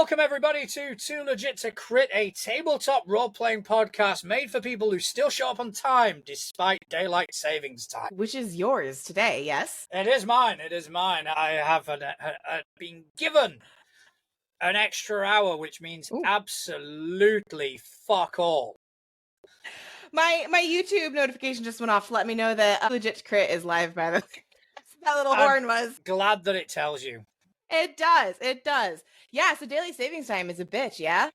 Welcome, everybody, to Too Legit to Crit, a tabletop role-playing podcast made for people who still show up on time despite daylight savings time. Which is yours today, yes? It is mine. It is mine. I have been given an extra hour, which means absolutely fuck all. My YouTube notification just went off to let me know that Legit to Crit is live, by the way. That little horn was. Glad that it tells you. It does. It does. Yeah, so daily savings time is a bitch, yeah?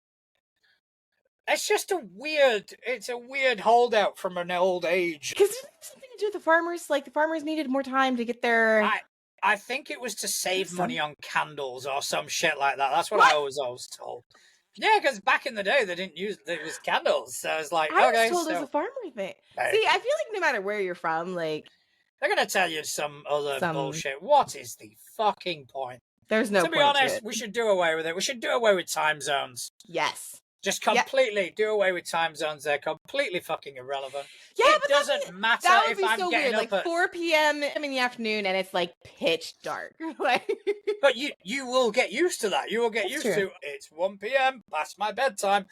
It's just it's a weird holdout from an old age. Because there's something to do with the farmers. Like, the farmers needed more time to get their... I think it was to save money on candles or some shit like that. That's what I was always told. Yeah, because back in the day, there was candles. So it's like, I okay, was told it was a farmer thing. Right. See, I feel like no matter where you're from, like... They're going to tell you some other bullshit. What is the fucking point? There's no point. To be honest, we should do away with it. We should do away with time zones. Yes. Just completely do away with time zones. They're completely fucking irrelevant. Yeah, it doesn't matter if I'm getting up at 4 p.m. in the afternoon and it's like pitch dark. But you will get used to that. You will get used to it's 1 p.m. That's my bedtime,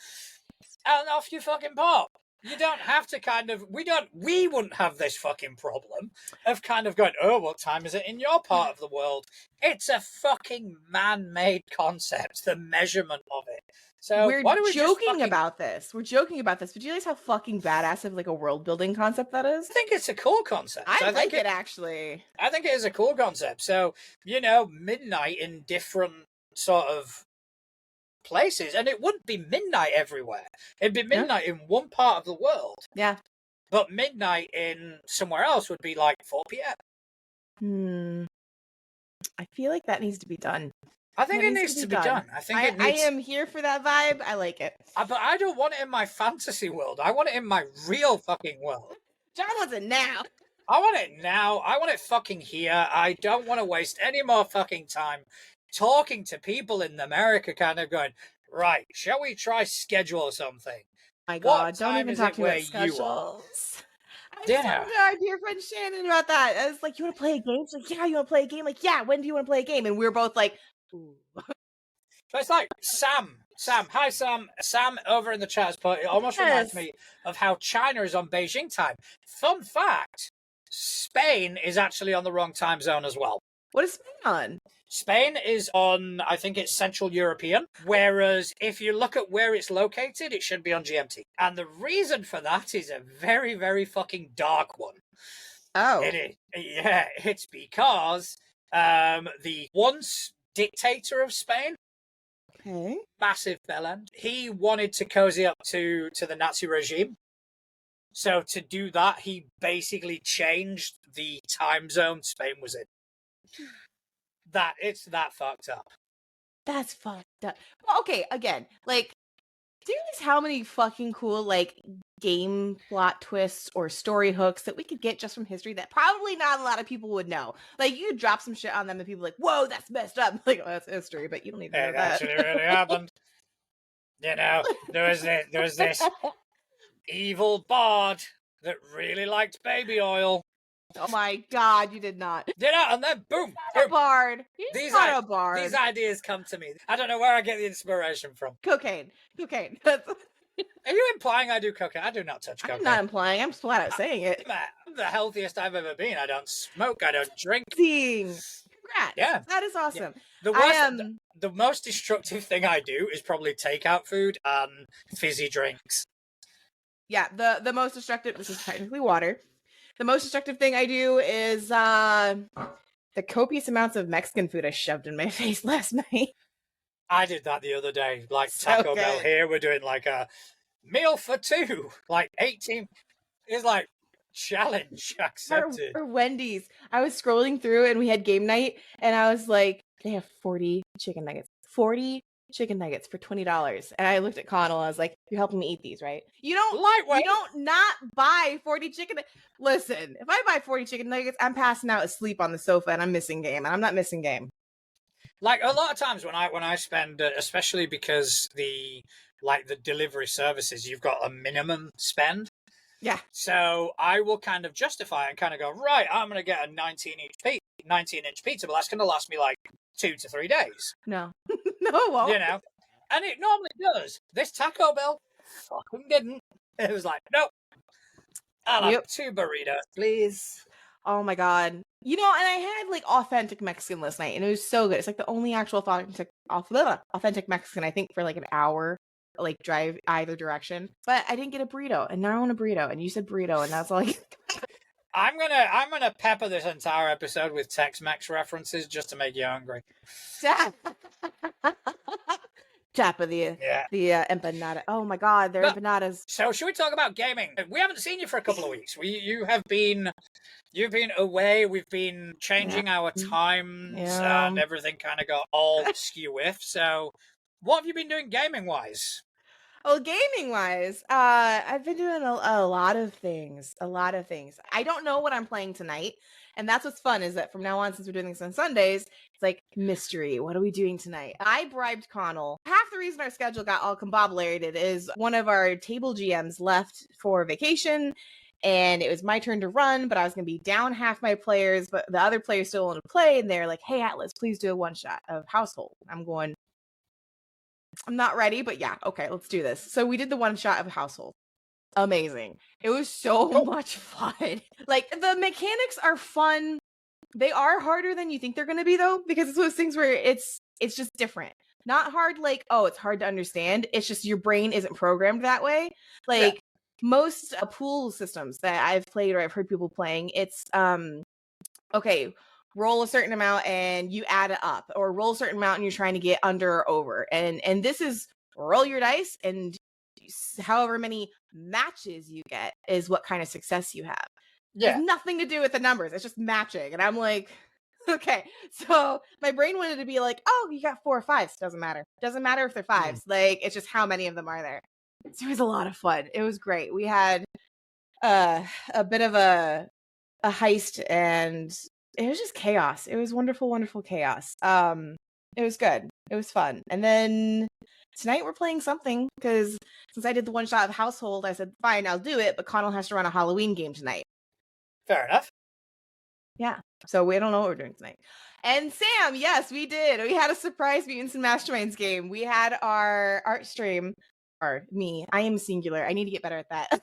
and off you fucking pop. You don't have to we wouldn't have this fucking problem of kind of going, oh, what time is it in your part of the world? It's a fucking man-made concept, the measurement of it. So we're joking about this. We're joking about this. But do you realize how fucking badass of like a world building concept that is? I think it's a cool concept. I like it actually. I think it is a cool concept. So, midnight in different sort of places, and it wouldn't be midnight everywhere. It'd be midnight in one part of the world. Yeah. But midnight in somewhere else would be like 4 p.m. I feel like that needs to be done. I think it needs to be done. I am here for that vibe. I like it. But I don't want it in my fantasy world. I want it in my real fucking world. John wants it now. I want it now. I want it fucking here. I don't want to waste any more fucking time talking to people in America kind of going, right, shall we try schedule something? My God, don't even talk to me about schedules. I was talking to our dear friend Shannon about that. I was like, you want to play a game? She's like, yeah, you want to play a game? Like, yeah, when do you want to play a game? And we were both like, ooh. So it's like, Sam, hi Sam. Sam over in the chat spot. It almost reminds me of how China is on Beijing time. Fun fact, Spain is actually on the wrong time zone as well. What is Spain on? Spain is on, I think it's Central European, whereas if you look at where it's located, it should be on GMT. And the reason for that is a very, very fucking dark one. Oh. It is. Yeah, it's because the once dictator of Spain, massive bellend, he wanted to cozy up to the Nazi regime. So to do that, he basically changed the time zone Spain was in. It's that fucked up. That's fucked up. Well, okay, again, like, do you realize how many fucking cool, like, game plot twists or story hooks that we could get just from history that probably not a lot of people would know? Like, you drop some shit on them and people are like, whoa, that's messed up. Like, well, that's history, but you don't need to know that. It actually really happened. There was this evil bard that really liked baby oil. Oh my God, you did not. And then boom. A bard. He's not a bard. These ideas come to me. I don't know where I get the inspiration from. Cocaine. Are you implying I do cocaine? I do not touch cocaine. I'm not implying. I'm flat out saying it. I'm the healthiest I've ever been. I don't smoke. I don't drink. Congrats. Yeah. That is awesome. Yeah. The most destructive thing I do is probably takeout food and fizzy drinks. Yeah, the most destructive, this is technically water. The most destructive thing I do is the copious amounts of Mexican food I shoved in my face last night. I did that the other day. Like Taco Bell here, we're doing like a meal for two. Like 18. It's like challenge accepted. Or Wendy's. I was scrolling through and we had game night and I was like, they have 40 chicken nuggets. 40 chicken nuggets for $20. And I looked at Connell, I was like, you're helping me eat these, right? You don't not buy 40 chicken. Listen, if I buy 40 chicken nuggets, I'm passing out asleep on the sofa and I'm missing game. And I'm not missing game. Like a lot of times when I spend, especially because the delivery services, you've got a minimum spend. Yeah. So I will kind of justify and kind of go, right, I'm going to get a 19-inch pizza, but that's going to last me like 2 to 3 days. No. No, it won't. And it normally does. This Taco Bell fucking didn't. It was like, nope. I'll have 2 burritos, please. Oh my god. And I had like authentic Mexican last night, and it was so good. It's like the only actual authentic Mexican, I think, for like an hour, like drive either direction. But I didn't get a burrito, and now I want a burrito. And you said burrito, and that's all. I'm gonna pepper this entire episode with Tex-Mex references just to make you hungry. Tap of the empanada. Oh my god, they're empanadas. So should we talk about gaming? We haven't seen you for a couple of weeks. You've been away. We've been changing our times, and everything kind of got all skew-whiff. So, what have you been doing gaming-wise? Well, gaming-wise, I've been doing a lot of things. I don't know what I'm playing tonight, and that's what's fun, is that from now on, since we're doing this on Sundays, it's like, mystery. What are we doing tonight? I bribed Connell. Half the reason our schedule got all combobulated is one of our table GMs left for vacation, and it was my turn to run, but I was going to be down half my players, but the other players still want to play, and they're like, hey, Atlas, please do a one-shot of Household. I'm going, I'm not ready, but yeah, okay, let's do this. So we did the one-shot of Household. Amazing. It was so much fun. Like, the mechanics are fun. They are harder than you think they're going to be, though, because it's those things where it's just different. Not hard like, oh, it's hard to understand. It's just your brain isn't programmed that way. Like, most pool systems that I've played or I've heard people playing, it's, okay, roll a certain amount and you add it up, or roll a certain amount and you're trying to get under or over. And this is roll your dice, and however many matches you get is what kind of success you have. Yeah. There's nothing to do with the numbers. It's just matching. And I'm like, okay. So my brain wanted to be like, oh, you got 4 or 5s. Doesn't matter. Doesn't matter if they're 5s. Like, it's just how many of them are there. So it was a lot of fun. It was great. We had a bit of a heist, and it was just chaos. It was wonderful, wonderful chaos. It was good. It was fun. And then tonight we're playing something, because since I did the one shot of Household, I said, fine, I'll do it, but Connell has to run a Halloween game tonight. Fair enough. Yeah. So we don't know what we're doing tonight. And Sam, yes, we did. We had a surprise Mutants and Masterminds game. We had our art stream, or me. I am singular. I need to get better at that.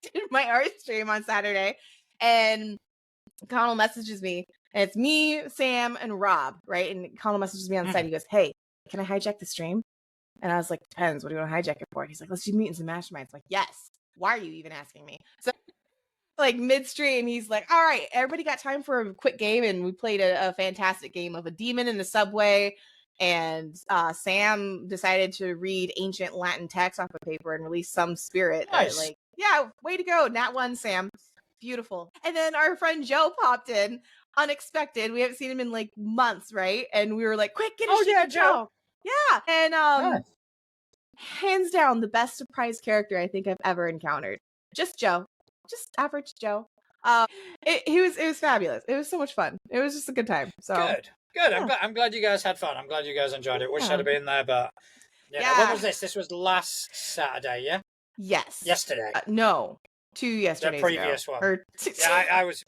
Did my art stream on Saturday, and Connell messages me, and it's me, Sam, and Rob, right? And Connell messages me on the side. He goes, hey, can I hijack the stream? And I was like, depends. What do you want to hijack it for? And he's like, let's do Mutants and Masterminds. I'm like, yes. Why are you even asking me? So, like, midstream, he's like, all right, everybody got time for a quick game. And we played a fantastic game of a demon in the subway. And Sam decided to read ancient Latin text off of paper and release some spirit. Nice. Like, yeah, way to go. Nat 1, Sam. Beautiful. And then our friend Joe popped in, unexpected. We haven't seen him in like months, right? And we were like, quick, get a Joe. Yeah. And hands down, the best surprise character I think I've ever encountered. Just Joe. Just average Joe. It was fabulous. It was so much fun. It was just a good time. So good. Yeah. I'm glad you guys had fun. I'm glad you guys enjoyed it. Wish I'd have been there, but When was this? This was last Saturday, yeah? Yes. Yesterday. No. 2 yesterdays the previous ago. one.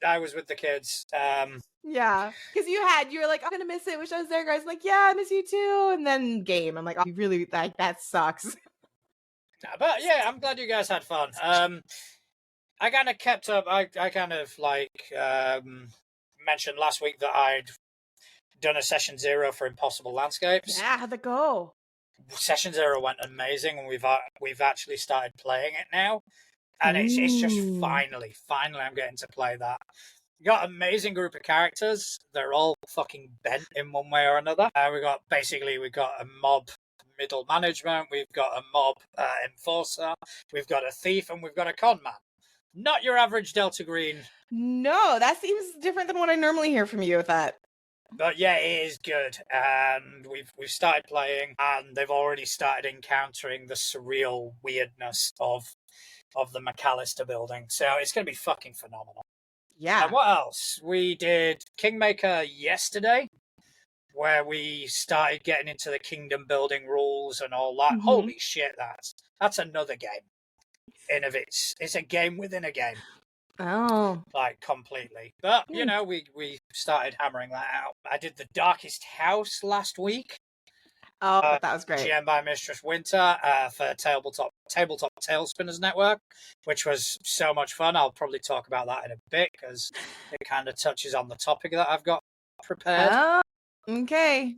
I was with the kids. Yeah, because you were like, I'm gonna miss it. Wish I was there, guys. I'm like, yeah, I miss you too. And then game, I'm like, oh, you really that sucks. But yeah, I'm glad you guys had fun. I kind of kept up. I kind of like mentioned last week that I'd done a session 0 for Impossible Landscapes. Yeah, how'd it go? Session 0 went amazing, and we've actually started playing it now. And it's just finally I'm getting to play that. Got an amazing group of characters. They're all fucking bent in one way or another. We got a mob middle management. We've got a mob enforcer. We've got a thief, and we've got a con man. Not your average Delta Green. No, that seems different than what I normally hear from you with that. But yeah, it is good. And we've started playing, and they've already started encountering the surreal weirdness of the McAllister building. So it's going to be fucking phenomenal. Yeah. And what else? We did Kingmaker yesterday, where we started getting into the kingdom building rules and all that. Holy shit, that's another game. It's a game within a game. Oh. Like, completely. But, we started hammering that out. I did the Darkest House last week, Oh, that was great. GM by Mistress Winter for Tabletop Tailspinners Network, which was so much fun. I'll probably talk about that in a bit because it kind of touches on the topic that I've got prepared. Oh, okay.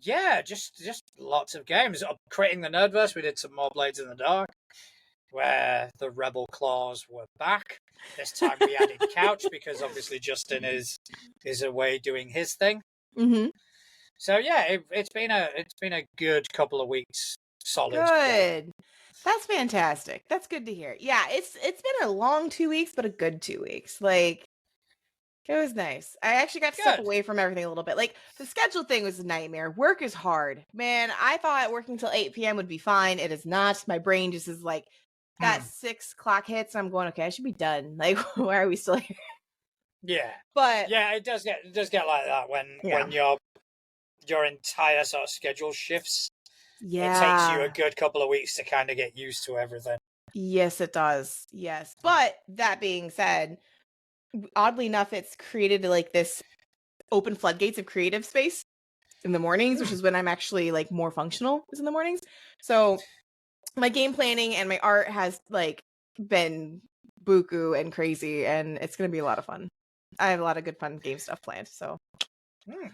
Yeah, just lots of games. Creating the Nerdverse, we did some more Blades in the Dark, where the Rebel Claws were back. This time we added Couch because obviously Justin is away doing his thing. Mm-hmm. So yeah, it's been a good couple of weeks. Solid. Good. That's fantastic. That's good to hear. Yeah, it's been a long 2 weeks, but a good 2 weeks. Like, it was nice. I actually got to step away from everything a little bit. Like, the schedule thing was a nightmare. Work is hard. Man, I thought working till 8 p.m. would be fine. It is not. My brain just is like, that 6 o'clock hits, I'm going, okay, I should be done. Like, why are we still here? Yeah. But yeah, it does get like that when your entire sort of schedule shifts. Yeah. It takes you a good couple of weeks to kind of get used to everything. Yes, it does. Yes. But that being said, oddly enough, it's created like this open floodgates of creative space in the mornings, which is when I'm actually like more functional, is in the mornings. So my game planning and my art has like been buku and crazy, and it's going to be a lot of fun. I have a lot of good fun game stuff planned. So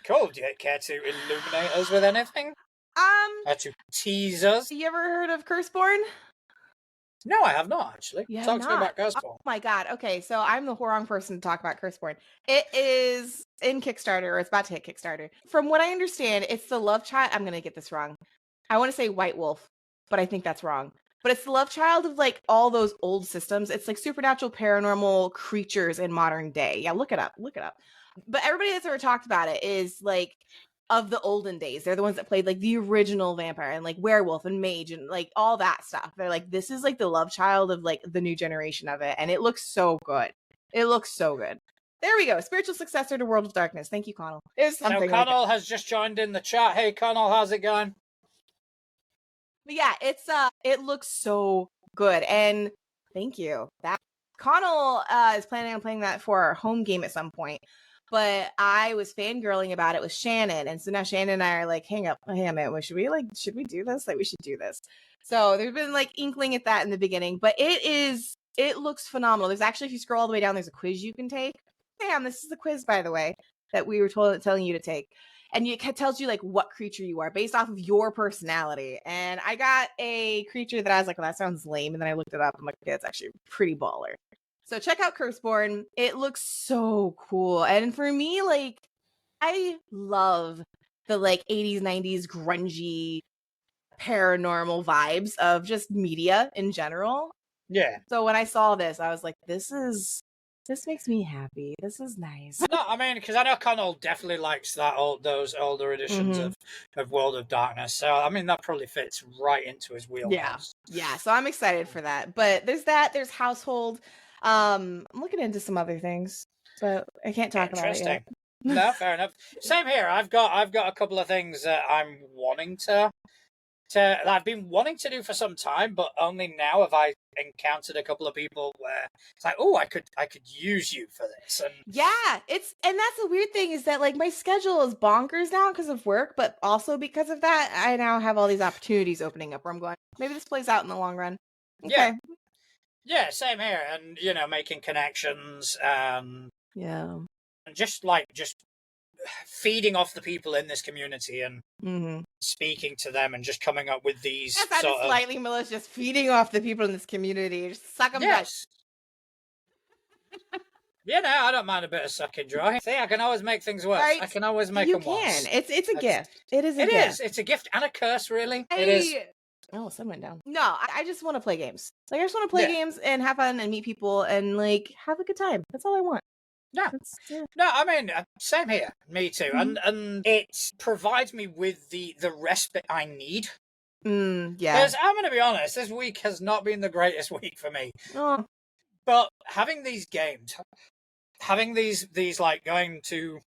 cool. Do you care to illuminate us with anything? To tease us? You ever heard of Curseborn? No, I have not actually. Talk to me about Curseborn. Oh my god. Okay, so I'm the wrong person to talk about Curseborn. It is in Kickstarter, or it's about to hit Kickstarter. From what I understand, it's the love child. I'm gonna get this wrong. I want to say White Wolf, but I think that's wrong. But it's the love child of like all those old systems. It's like supernatural, paranormal creatures in modern day. Yeah, look it up. Look it up. But everybody that's ever talked about it is like of the olden days. They're the ones that played like the original vampire and like werewolf and mage and like all that stuff. They're like, this is like the love child of like the new generation of it. And it looks so good. It looks so good. There we go. Spiritual successor to World of Darkness. Thank you, Connell. So Connell has just joined in the chat. Hey, Connell, how's it going? But yeah, it looks so good. And thank you. That Connell is planning on playing that for our home game at some point. But I was fangirling about it with Shannon. And so now Shannon and I are like, hang up, man, should we do this? Like, we should do this. So there's been like inkling at that in the beginning, but it looks phenomenal. There's actually, if you scroll all the way down, there's a quiz you can take. Damn, this is the quiz, by the way, that we were telling you to take. And it tells you like what creature you are based off of your personality. And I got a creature that I was like, well, that sounds lame. And then I looked it up. I'm like, okay, it's actually pretty baller. So check out Curseborn. It looks so cool. And for me, like, I love the like 80s, 90s grungy paranormal vibes of just media in general. Yeah. So when I saw this, I was like, this makes me happy. This is nice. No, I mean, because I know Connell definitely likes those older editions of World of Darkness. So, I mean, that probably fits right into his wheelhouse. Yeah. So I'm excited for that. But there's that. There's Household. I'm looking into some other things, but I can't talk about it yet. No, fair enough. Same here. I've got a couple of things that I'm wanting that I've been wanting to do for some time, but only now have I encountered a couple of people where it's like, oh, I could use you for this. And yeah, and that's the weird thing is that like my schedule is bonkers now because of work, but also because of that, I now have all these opportunities opening up where I'm going, maybe this plays out in the long run. Okay. Yeah, same here. And making connections and just feeding off the people in this community and speaking to them and just coming up with these slightly malicious, feeding off the people in this community. Just suck them dry. I don't mind a bit of sucking dry. See, I can always make things worse. Right? I can always make them worse. It's a gift. It is a gift. It is. It's a gift and a curse, really. It is. Oh, sun went down. No, I just want to play games. Like, I just want to play games and have fun and meet people and like have a good time. That's all I want. Yeah. No, I mean, same here. Me too. And it provides me with the respite I need. Yeah. Because I'm going to be honest, this week has not been the greatest week for me. Oh. But having these games, having these like going to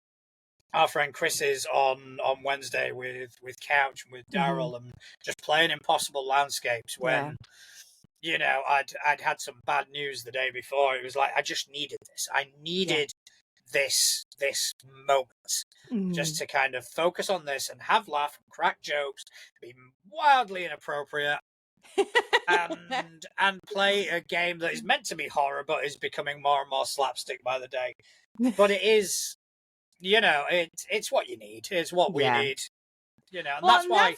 our friend Chris's on Wednesday with Couch and with Daryl and just playing Impossible Landscapes when I'd had some bad news the day before. It was like I just needed this. I needed this this moment, just to kind of focus on this and have laugh, and crack jokes, be wildly inappropriate, and play a game that is meant to be horror but is becoming more and more slapstick by the day. But it is, it's what you need. It's what we need. And that's why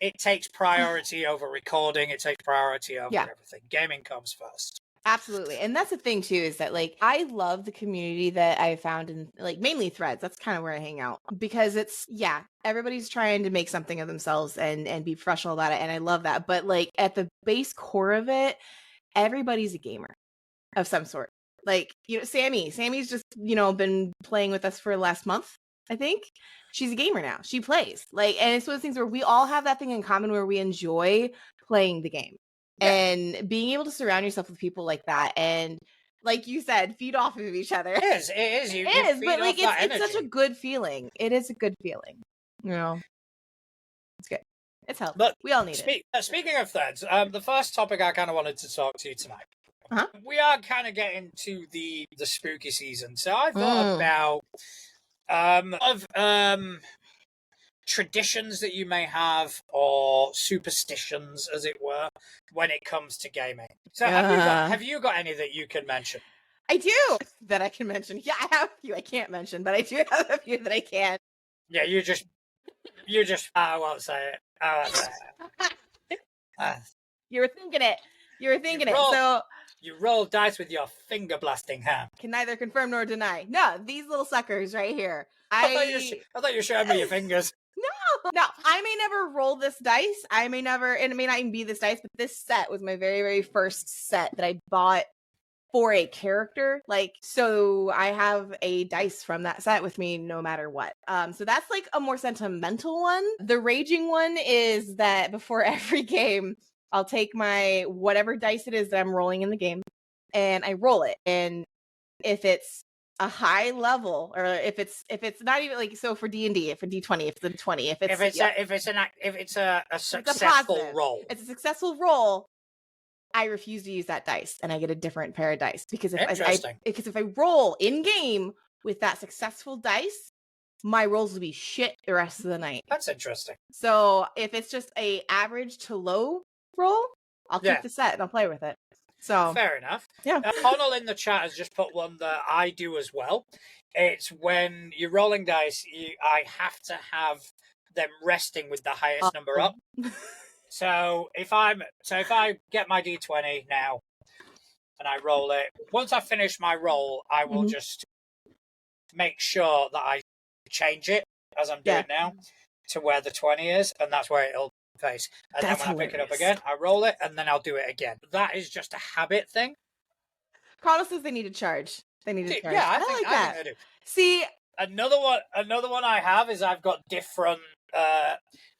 it takes priority over recording. It takes priority over everything. Gaming comes first. Absolutely. And that's the thing too, is that like, I love the community that I found in like mainly Threads. That's kind of where I hang out, because it's, everybody's trying to make something of themselves and be professional about it. And I love that. But like at the base core of it, everybody's a gamer of some sort. Like, Sammy's just, been playing with us for the last month, I think. She's a gamer now. She plays. Like, and it's one of those things where we all have that thing in common where we enjoy playing the game. And being able to surround yourself with people like that, and like you said, feed off of each other. It is. But like it's such a good feeling. It is a good feeling. It's good. It's healthy. But we all need it. Speaking of Threads, the first topic I kind of wanted to talk to you tonight. We are kind of getting to the spooky season, so I thought about traditions that you may have, or superstitions, as it were, when it comes to gaming. So have you got any that you can mention? I do that I can mention. Yeah, I have a few I can't mention, but I do have a few that I can. Yeah, you just I won't say it. You were thinking it. So you roll dice with your finger blasting hand. Can neither confirm nor deny. No, these little suckers right here. I thought you showed me your fingers. No, I may never roll this dice. And it may not even be this dice, but this set was my very, very first set that I bought for a character. Like, so I have a dice from that set with me no matter what. So that's like a more sentimental one. The raging one is that before every game, I'll take my whatever dice it is that I'm rolling in the game, and I roll it. And if it's a high level, or if it's not even like, so for D&D, for D20, if it's a 20, if it's a successful roll, it's a successful roll, I refuse to use that dice and I get a different pair of dice, because if I roll in game with that successful dice, my rolls will be shit the rest of the night. That's interesting. So if it's just a average to low roll, I'll keep the set and I'll play with it. So fair enough. Yeah. Connell in the chat has just put one that I do as well. It's when you're rolling dice, I have to have them resting with the highest number up. So if I get my D20 now and I roll it, once I finish my roll, I will just make sure that I change it, as I'm doing now, to where the 20 is, and that's where it'll face. And then when I pick it up again, I roll it, and then I'll do it again. That is just a habit thing. Carlos says they need to charge. Yeah, I think they do. See, another one I have is I've got different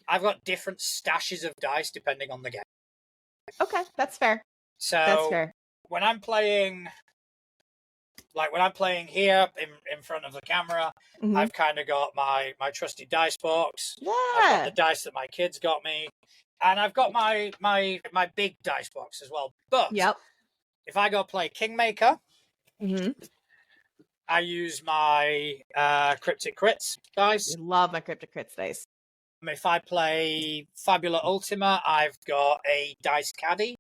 stashes of dice depending on the game. Okay, that's fair. So that's fair. When I'm playing here in front of the camera, I've kind of got my trusty dice box. Yeah. I've got the dice that my kids got me, and I've got my big dice box as well. But if I go play Kingmaker, I use my Cryptic Crits dice. I love my Cryptic Crits dice. If I play Fabula Ultima, I've got a dice caddy.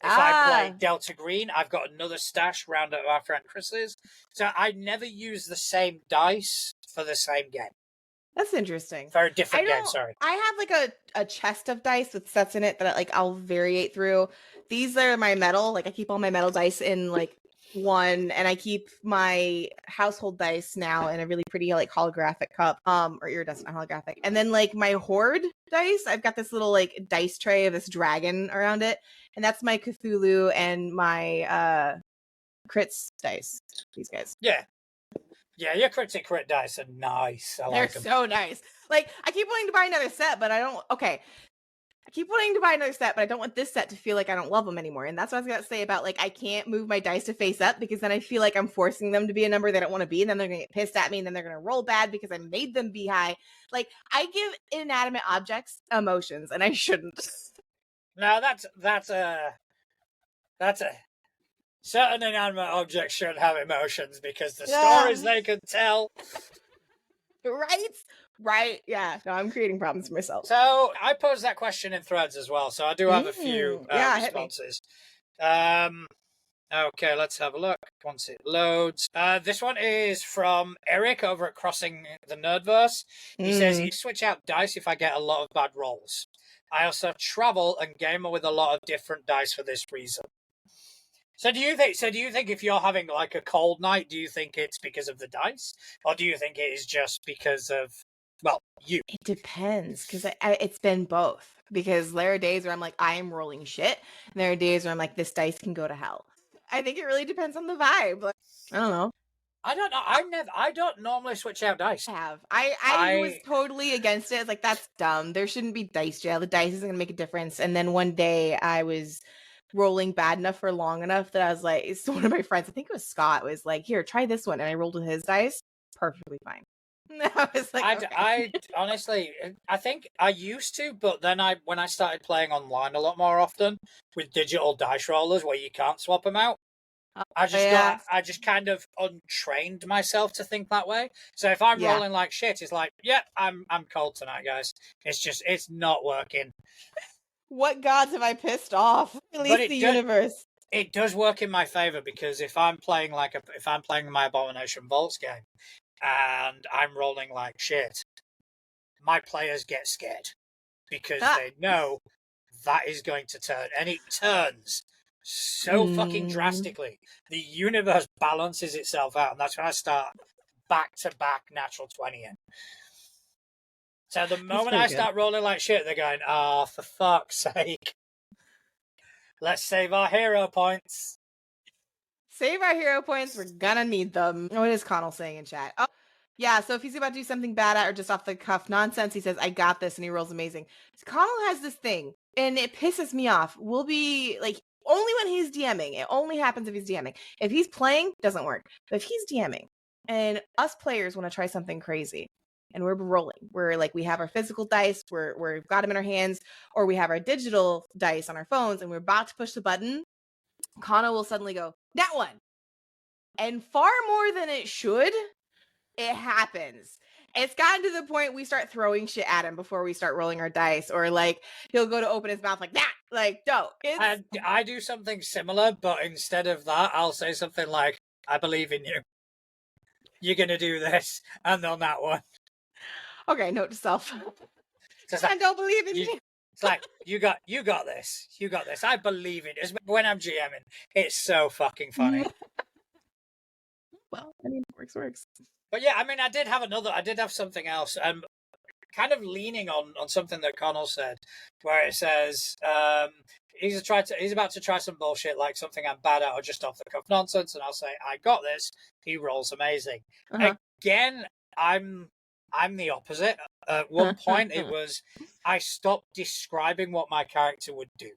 If I play Delta Green, I've got another stash round at our friend Chris's. So I never use the same dice for the same game. That's interesting. For a different game, sorry. I have like a chest of dice with sets in it that I'll variate through. These are my metal. Like I keep all my metal dice in like one, and I keep my household dice now in a really pretty like holographic cup, or iridescent holographic. And then like my horde dice, I've got this little like dice tray of this dragon around it, and that's my Cthulhu and my crits dice. These guys. Yeah, your Cryptic Crit dice are nice. They're so nice. Like I keep wanting to buy another set, but I don't. Okay. I keep wanting to buy another set, but I don't want this set to feel like I don't love them anymore. And that's what I was going to say about, like, I can't move my dice to face up, because then I feel like I'm forcing them to be a number they don't want to be. And then they're going to get pissed at me, and then they're going to roll bad because I made them be high. Like, I give inanimate objects emotions, and I shouldn't. No, that's a certain inanimate objects shouldn't have emotions because the stories they could tell. Right. Yeah. No, I'm creating problems for myself. So I posed that question in threads as well. So I do have a few responses. Okay, let's have a look once it loads. This one is from Eric over at Crossing the Nerdverse. He says, "You switch out dice if I get a lot of bad rolls. I also travel and gamer with a lot of different dice for this reason." So do you think if you're having like a cold night, do you think it's because of the dice, or do you think it is just because of you? It depends, because it's been both. Because there are days where I'm like, I am rolling shit, and there are days where I'm like, this dice can go to hell. I think it really depends on the vibe. Like, I don't know. I don't know. I don't normally switch out dice. I was totally against it. It's like, that's dumb. There shouldn't be dice jail. The dice isn't gonna make a difference. And then one day I was rolling bad enough for long enough that I was like, it's one of my friends, I think it was Scott, was like, here, try this one. And I rolled with his dice. Perfectly fine. I was like, I honestly, I think I used to, but then when I started playing online a lot more often with digital dice rollers where you can't swap them out, I just kind of untrained myself to think that way. So if I'm rolling like shit, it's like, yeah, I'm cold tonight, guys. It's not working. What gods have I pissed off? Release the universe. It does work in my favor because if I'm playing my Abomination Vaults game and I'm rolling like shit, my players get scared because they know that is going to turn, and it turns so fucking drastically. The universe balances itself out, and that's when I start back-to-back natural 20-ing. So the moment I start rolling like shit, they're going, "Ah, for fuck's sake. Let's save our hero points." Save our hero points. We're gonna need them. What is Connell saying in chat? Oh, yeah. So if he's about to do something bad at or just off the cuff nonsense, he says, "I got this," and he rolls amazing. So Connell has this thing, and it pisses me off. We'll be like, only when he's DMing. It only happens if he's DMing. If he's playing, doesn't work. But if he's DMing, and us players want to try something crazy, and we're rolling, we're like, we have our physical dice, we've got them in our hands, or we have our digital dice on our phones, and we're about to push the button, Kana will suddenly go, that one. And far more than it should, it happens. It's gotten to the point we start throwing shit at him before we start rolling our dice, or like he'll go to open his mouth like that. Like, no. I do something similar, but instead of that, I'll say something like, "I believe in you. You're gonna do this," and on that one. Okay, note to self. I don't believe in you. It's like, you got this. You got this. I believe in it. When I'm GMing, it's so fucking funny. Well, I mean, works. But yeah, I mean, I did have something else. Kind of leaning on something that Connell said, where it says he's about to try some bullshit, like something I'm bad at or just off the cuff nonsense, and I'll say, "I got this." He rolls amazing. Again, I'm the opposite. At one point, it was I stopped describing what my character would do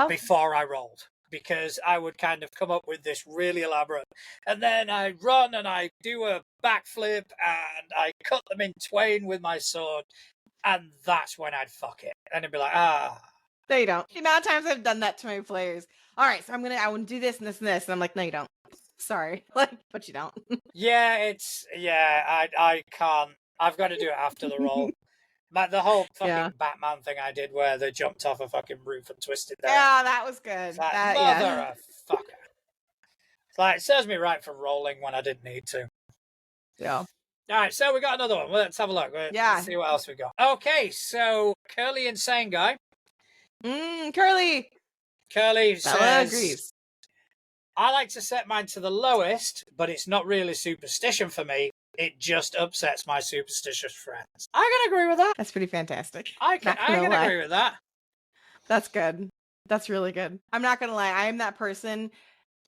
before I rolled, because I would kind of come up with this really elaborate, and then I run and I do a backflip and I cut them in twain with my sword, and that's when I'd fuck it, and it'd be like, No, you don't. The amount of times I've done that to my players. All right, so I want to do this and this and this, and I'm like, no, you don't. Sorry, but you don't. I can't. I've got to do it after the roll. The whole fucking Batman thing I did where they jumped off a fucking roof and twisted their... Yeah, that was good. Like, motherfucker. It's like, it serves me right for rolling when I didn't need to. Yeah. All right, so we got another one. Let's have a look. Let's see what else we got. Okay, so Curly Insane Guy. Curly says, agrees. "I like to set mine to the lowest, but it's not really superstition for me. It just upsets my superstitious friends." I can agree with that. That's pretty fantastic. I can agree with that. That's good. That's really good. I'm not gonna lie. I am that person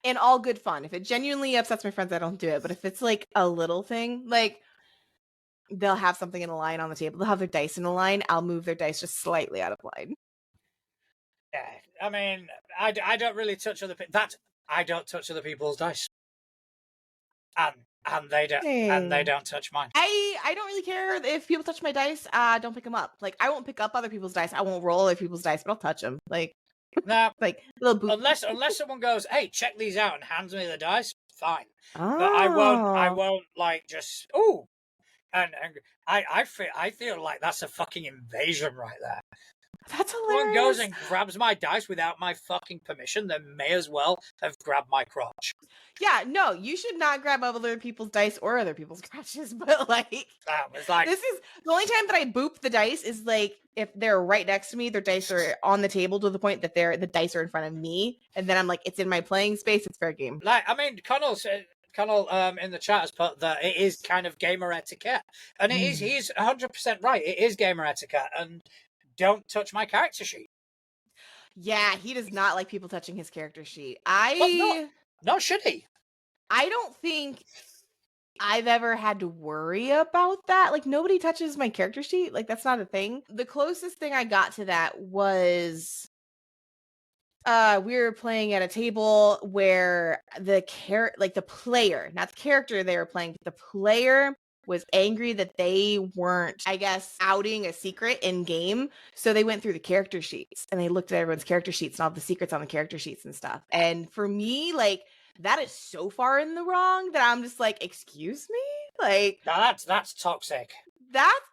in all good fun. If it genuinely upsets my friends, I don't do it. But if it's like a little thing, like they'll have something in a line on the table, they'll have their dice in a line, I'll move their dice just slightly out of line. Yeah, I mean, I don't really touch I don't touch other people's dice, and they don't touch mine. I don't really care if people touch my dice. Don't pick them up. Like, I won't pick up other people's dice. I won't roll other people's dice, but I'll touch them. Like, Now, Like little boot. unless someone goes, "Hey, check these out," and hands me the dice, fine. Oh. But I won't like just and I feel like that's a fucking invasion right there. That's Someone goes hilarious. and grabs my dice without my fucking permission, then may as well have grabbed my crotch. Yeah, no, you should not grab other people's dice or other people's crotches, but like, It's like, this is the only time that I boop the dice is like if they're right next to me, their dice are on the table to the point that the dice are in front of me, and then I'm like, it's in my playing space, it's fair game. like I mean, Connell in the chat has put that it is kind of gamer etiquette, and it is. He's 100% right. It is gamer etiquette, and don't touch my character sheet. Yeah, he does not like people touching his character sheet. Not should he? I don't think I've ever had to worry about that. Like, nobody touches my character sheet. Like, that's not a thing. The closest thing I got to that was we were playing at a table where the player, not the character they were playing, but the player was angry that they weren't, I guess, outing a secret in game. So they went through the character sheets and they looked at everyone's character sheets and all the secrets on the character sheets and stuff. And for me, like, that is so far in the wrong that I'm just like, excuse me? Like, that's toxic.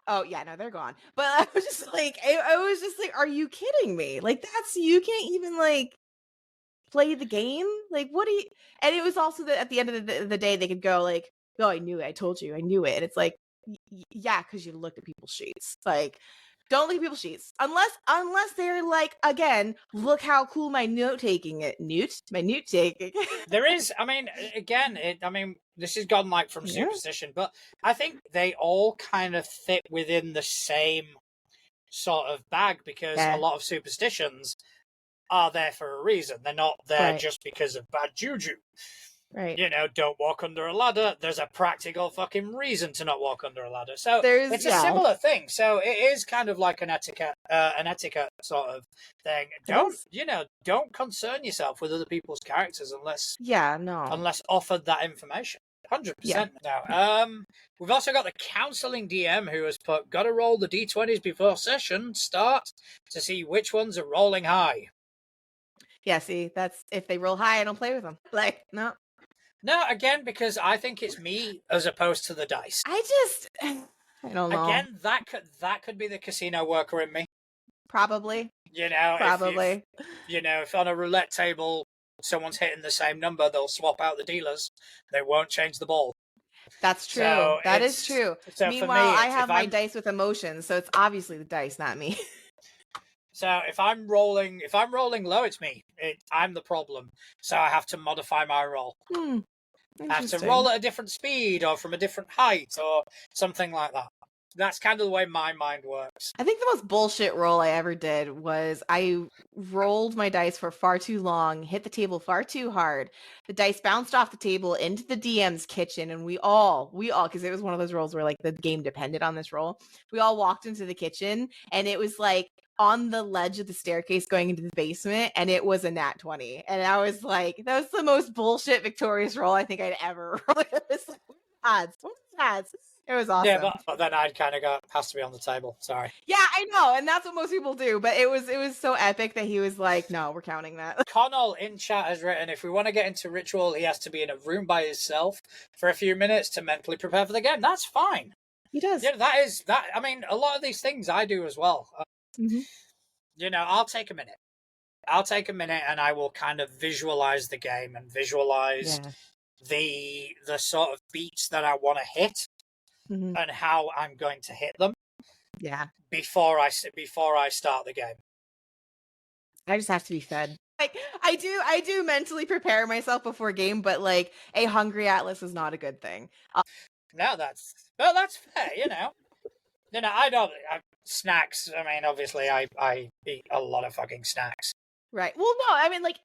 Oh yeah, no, they're gone. But I was just like, I was just like, are you kidding me? Like, you can't even like play the game. Like, what do you? And it was also that at the end of the day, they could go like, "Oh, I knew it. I told you. I knew it." And it's like, yeah, because you looked at people's sheets. Like, don't look at people's sheets unless they're like, again, look how cool my note taking. There is, I mean, again, this has gone like from superstition, but I think they all kind of fit within the same sort of bag because a lot of superstitions are there for a reason. They're not there just because of bad juju. Right. You know, don't walk under a ladder. There's a practical fucking reason to not walk under a ladder. So it's a similar thing. So it is kind of like an etiquette sort of thing. Don't concern yourself with other people's characters unless offered that information. 100% now. We've also got the counseling DM who has put, gotta roll the D20s before session start to see which ones are rolling high. Yeah, see, that's if they roll high, I don't play with them. Like, no. No, again, because I think it's me as opposed to the dice. I don't know. Again, that could be the casino worker in me. Probably. You know, probably. If on a roulette table someone's hitting the same number, they'll swap out the dealers. They won't change the ball. That's true. So that is true. So meanwhile, I have my dice with emotions, so it's obviously the dice, not me. So if I'm rolling low, it's me. I'm the problem. So I have to modify my roll. I have to roll at a different speed or from a different height or something like that. That's kind of the way my mind works. I think the most bullshit roll I ever did was I rolled my dice for far too long, hit the table far too hard. The dice bounced off the table into the DM's kitchen, and we all, because it was one of those rolls where like the game depended on this roll. We all walked into the kitchen, and it was like on the ledge of the staircase going into the basement, and it was a nat 20. And I was like, that was the most bullshit victorious roll I think I'd ever roll. It was like, what odds? It was awesome. Yeah, but then I'd kind of go, has to be on the table. Sorry. Yeah, I know, and that's what most people do. But it was so epic that he was like, "No, we're counting that." Connell in chat has written, if we want to get into ritual, he has to be in a room by himself for a few minutes to mentally prepare for the game. That's fine. He does. Yeah, that is that. I mean, a lot of these things I do as well. I'll take a minute. And I will kind of visualize the game and visualize the sort of beats that I want to hit. And how I'm going to hit them. Yeah. Before I start the game. I just have to be fed. Like I do mentally prepare myself before game, but like a hungry Atlas is not a good thing. No, that's fair. I don't snacks. I mean, obviously, I eat a lot of fucking snacks. Right. Well, no, I mean, like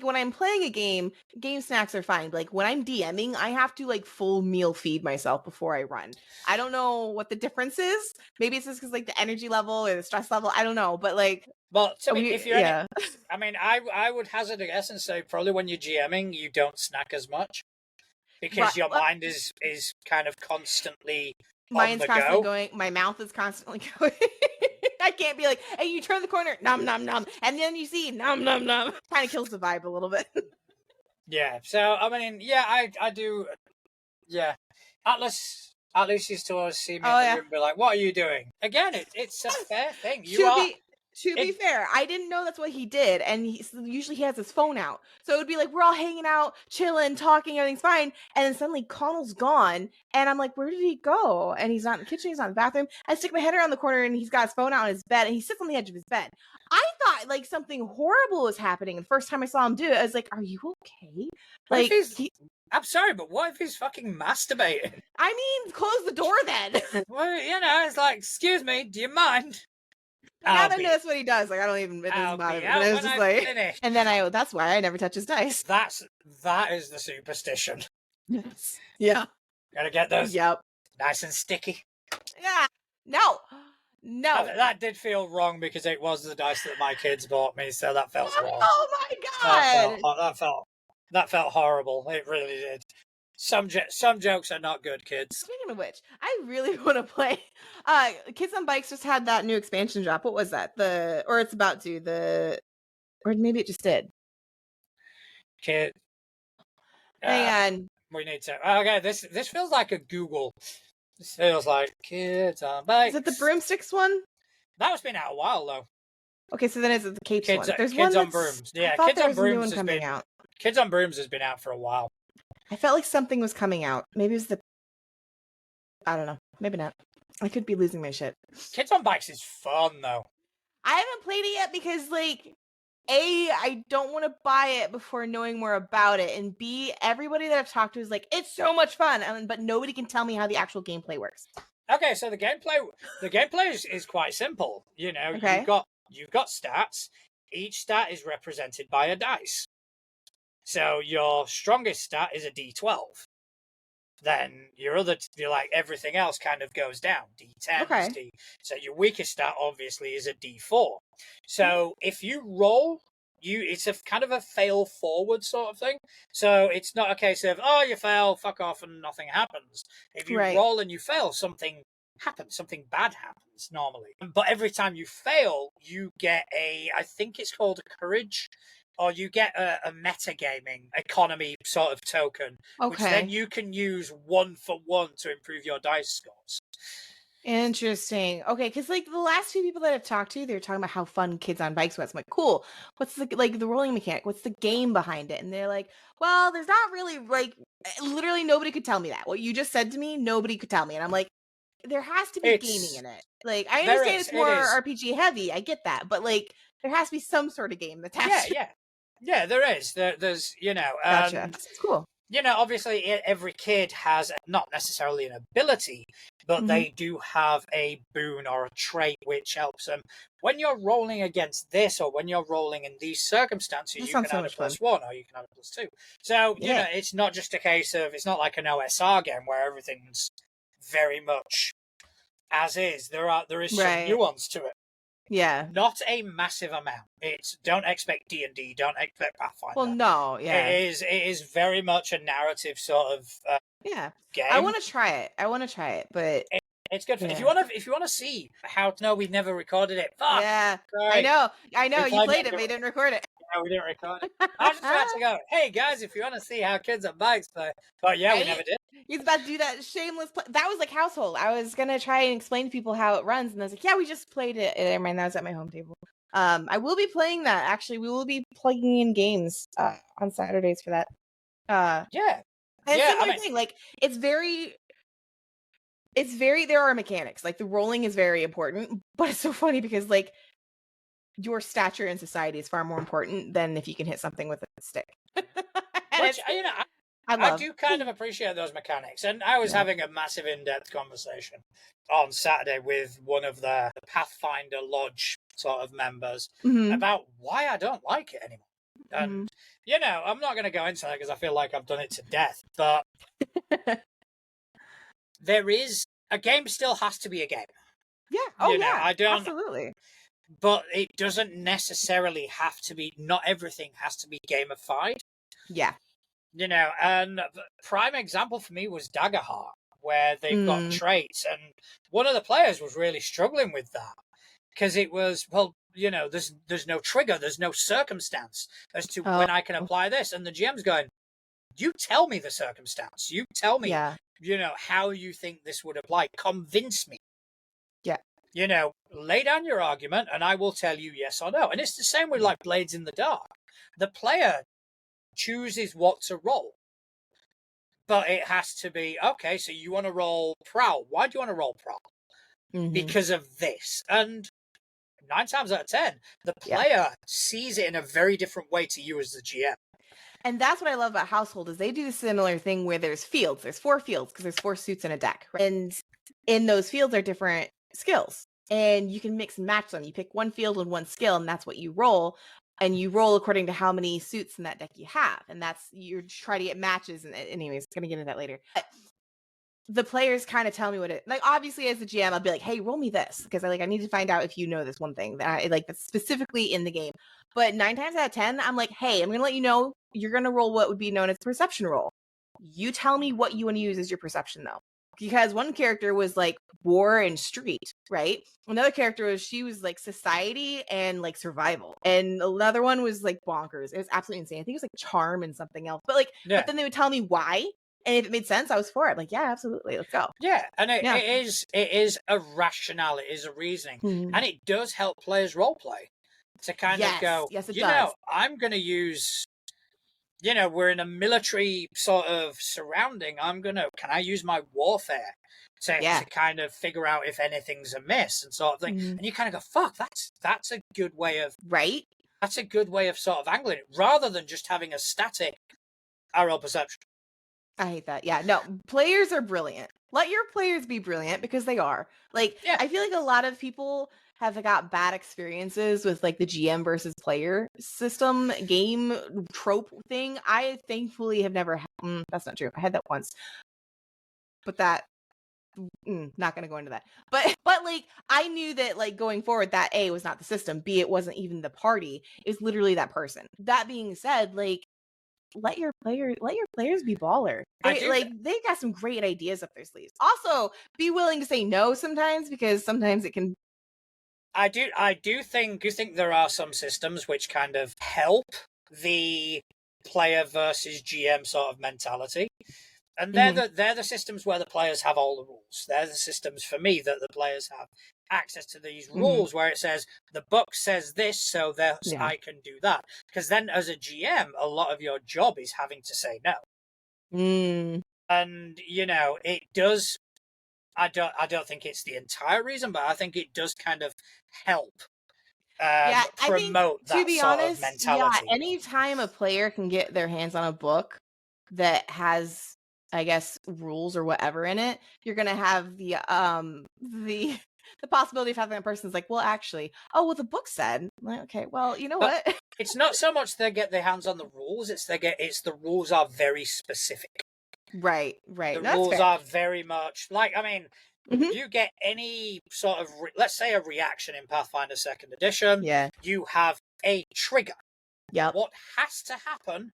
when I'm playing a game snacks are fine. Like when I'm DMing, I have to like full meal feed myself before I run. I don't know what the difference is. Maybe it's just because like the energy level or the stress level. I don't know, but like. Well, if you're, I mean, I would hazard a guess and say probably when you're GMing, you don't snack as much because your mind is kind of constantly. Mine's constantly going. My mouth is constantly going. I can't be like, hey, you turn the corner, nom nom nom, and then you see nom nom nom. Kind of kills the vibe a little bit. Yeah. So I mean, yeah, I do. Yeah, Atlas used to always see me in the room and be like, "What are you doing?" Again, it's a fair thing. To be fair, I didn't know that's what he did, and usually he has his phone out, so it would be like we're all hanging out, chilling, talking, everything's fine, and then suddenly Connell's gone, and I'm like, where did he go? And he's not in the kitchen, he's not in the bathroom. I stick my head around the corner, and he's got his phone out on his bed, and he sits on the edge of his bed. I thought like something horrible was happening. The first time I saw him do it, I was like, "Are you okay?" Like, I'm sorry, but what if he's fucking masturbating? I mean, close the door then. Well, it's like, excuse me, do you mind? Now that I know that's what he does, like I don't even. It doesn't bother me. It was just like, finish. And then that's why I never touch his dice. That is the superstition. Yes. Yeah. Gotta get those. Yep. Nice and sticky. Yeah. No. That did feel wrong because it was the dice that my kids bought me, so that felt wrong. Oh my god. That felt horrible. It really did. Some jokes are not good, kids. Speaking of which, I really want to play. Kids on Bikes just had that new expansion drop. What was that? Or it's about to or maybe it just did. Kid. Hang on. We need to. Okay, this feels like a Google. This feels like Kids on Bikes. Is it the broomsticks one? That was been out a while though. Okay, so then is it the Capes one? There's Kids one on Brooms. Yeah, Kids on Brooms has been out. Kids on Brooms has been out for a while. I felt like something was coming out. Maybe it was I don't know. Maybe not. I could be losing my shit. Kids on Bikes is fun though. I haven't played it yet because like I don't want to buy it before knowing more about it, and B, everybody that I've talked to is like, it's so much fun, but nobody can tell me how the actual gameplay works. Okay, so the gameplay is quite simple. Okay. You've got stats. Each stat is represented by a dice. So your strongest stat is a D12. Then everything else kind of goes down. D10. Okay. So your weakest stat obviously is a D4. So if you roll, it's a kind of a fail forward sort of thing. So it's not a case of, oh, you fail, fuck off, and nothing happens. If you roll and you fail, something happens. Something bad happens normally. But every time you fail, you get I think it's called a courage, or you get a metagaming economy sort of token, which then you can use 1-for-1 to improve your dice scores. Interesting. Okay, because like the last few people that I've talked to, they're talking about how fun Kids on Bikes was. I'm like, cool. What's the rolling mechanic? What's the game behind it? And they're like, well, there's not really literally nobody could tell me that. What you just said to me, nobody could tell me. And I'm like, there has to be gaming in it. Like, I understand it's more RPG heavy. I get that, but like, there has to be some sort of game attached. Yeah, there is. There's, Gotcha. That's cool. Obviously every kid has not necessarily an ability, but they do have a boon or a trait which helps them. When you're rolling against this, or when you're rolling in these circumstances, you can add a +1 or you can add a +2. So, it's not just a case of, it's not like an OSR game where everything's very much as is. There is some nuance to it. Yeah. Not a massive amount. Don't expect D&D, don't expect Pathfinder. Well, no, yeah. It is very much a narrative sort of game. I want to try it, but it's good. If you want to see how to know we've never recorded it. Fuck. Yeah. Sorry. I know. You played it, but you didn't record it. No, we didn't record it. I was just about to go, hey guys, if you want to see how Kids on Bikes play. But yeah, we never did. He's about to do that shameless that was like Household. I was gonna try and explain to people how it runs, and I was like, yeah, we just played it. Never mind, that was at my home table. I will be playing that. Actually, we will be plugging in games on Saturdays for that. Yeah. And similar thing, like it's very there are mechanics. Like the rolling is very important, but it's so funny because like your stature in society is far more important than if you can hit something with a stick. Which, I do kind of appreciate those mechanics. And I was having a massive in-depth conversation on Saturday with one of the Pathfinder Lodge sort of members about why I don't like it anymore. And, I'm not going to go into that because I feel like I've done it to death. But a game still has to be a game. Yeah. Absolutely. But it doesn't necessarily have to be, not everything has to be gamified. Yeah. And prime example for me was Daggerheart, where they've got traits, and one of the players was really struggling with that because it was, well, there's no trigger, there's no circumstance as to when I can apply this. And the GM's going, you tell me the circumstance. You tell me, how you think this would apply. Convince me. Yeah. Lay down your argument and I will tell you yes or no. And it's the same with like Blades in the Dark. The player chooses what to roll. But it has to be, okay, so you want to roll Prowl. Why do you want to roll Prowl? Mm-hmm. Because of this. And 9 times out of 10, the player sees it in a very different way to you as the GM. And that's what I love about Household is they do the similar thing where there's fields. There's 4 fields because there's 4 suits in a deck. Right? And in those fields are different skills. And you can mix and match them. You pick one field and one skill, and that's what you roll. And you roll according to how many suits in that deck you have. And that's, you try to get matches. And anyways, going to get into that later. But the players kind of tell me what it, like, obviously as the GM, I'll be like, hey, roll me this. Because I need to find out if you know this one thing that I like that's specifically in the game. But 9 times out of 10, I'm like, hey, I'm going to let you know you're going to roll what would be known as perception roll. You tell me what you want to use as your perception, though. Because one character was like war and street, right? Another character was like society and like survival. And another one was like bonkers. It was absolutely insane. I think it was like charm and something else. But but then they would tell me why. And if it made sense, I was for it. I'm like, yeah, absolutely. Let's go. Yeah. And it is a rationale. It is a reasoning. Mm-hmm. And it does help players role play to kind of go, yes, it does. I'm going to use, we're in a military sort of surrounding. Can I use my warfare to kind of figure out if anything's amiss and sort of thing. Mm-hmm. And you kind of go, fuck, that's a good way of, right? That's a good way of sort of angling it rather than just having a static roll perception. I hate that. Yeah, no, players are brilliant. Let your players be brilliant because they are. I feel like a lot of people have got bad experiences with like the GM versus player system game trope thing. I thankfully have never that's not true. I had that once. But that not going to go into that. But like I knew that like going forward that A was not the system, B it wasn't even the party. It was literally that person. That being said, like let your players be baller. They got some great ideas up their sleeves. Also, be willing to say no sometimes because sometimes it can. I do think there are some systems which kind of help the player versus GM sort of mentality. And they're the systems where the players have all the rules. They're the systems for me that the players have access to these rules where it says the book says this, so I can do that. Because then as a GM, a lot of your job is having to say no. And it does. I don't think it's the entire reason, but I think it does kind of help promote that sort of mentality. Yeah, anytime a player can get their hands on a book that has, I guess, rules or whatever in it, you're gonna have the possibility of having that person's like, well, actually, the book said, okay, well, you know what? It's not so much they get their hands on the rules; it's the rules are very specific. Right. The rules are very much like, you get any sort of, let's say a reaction in Pathfinder 2nd Edition, you have a trigger. Yeah. What has to happen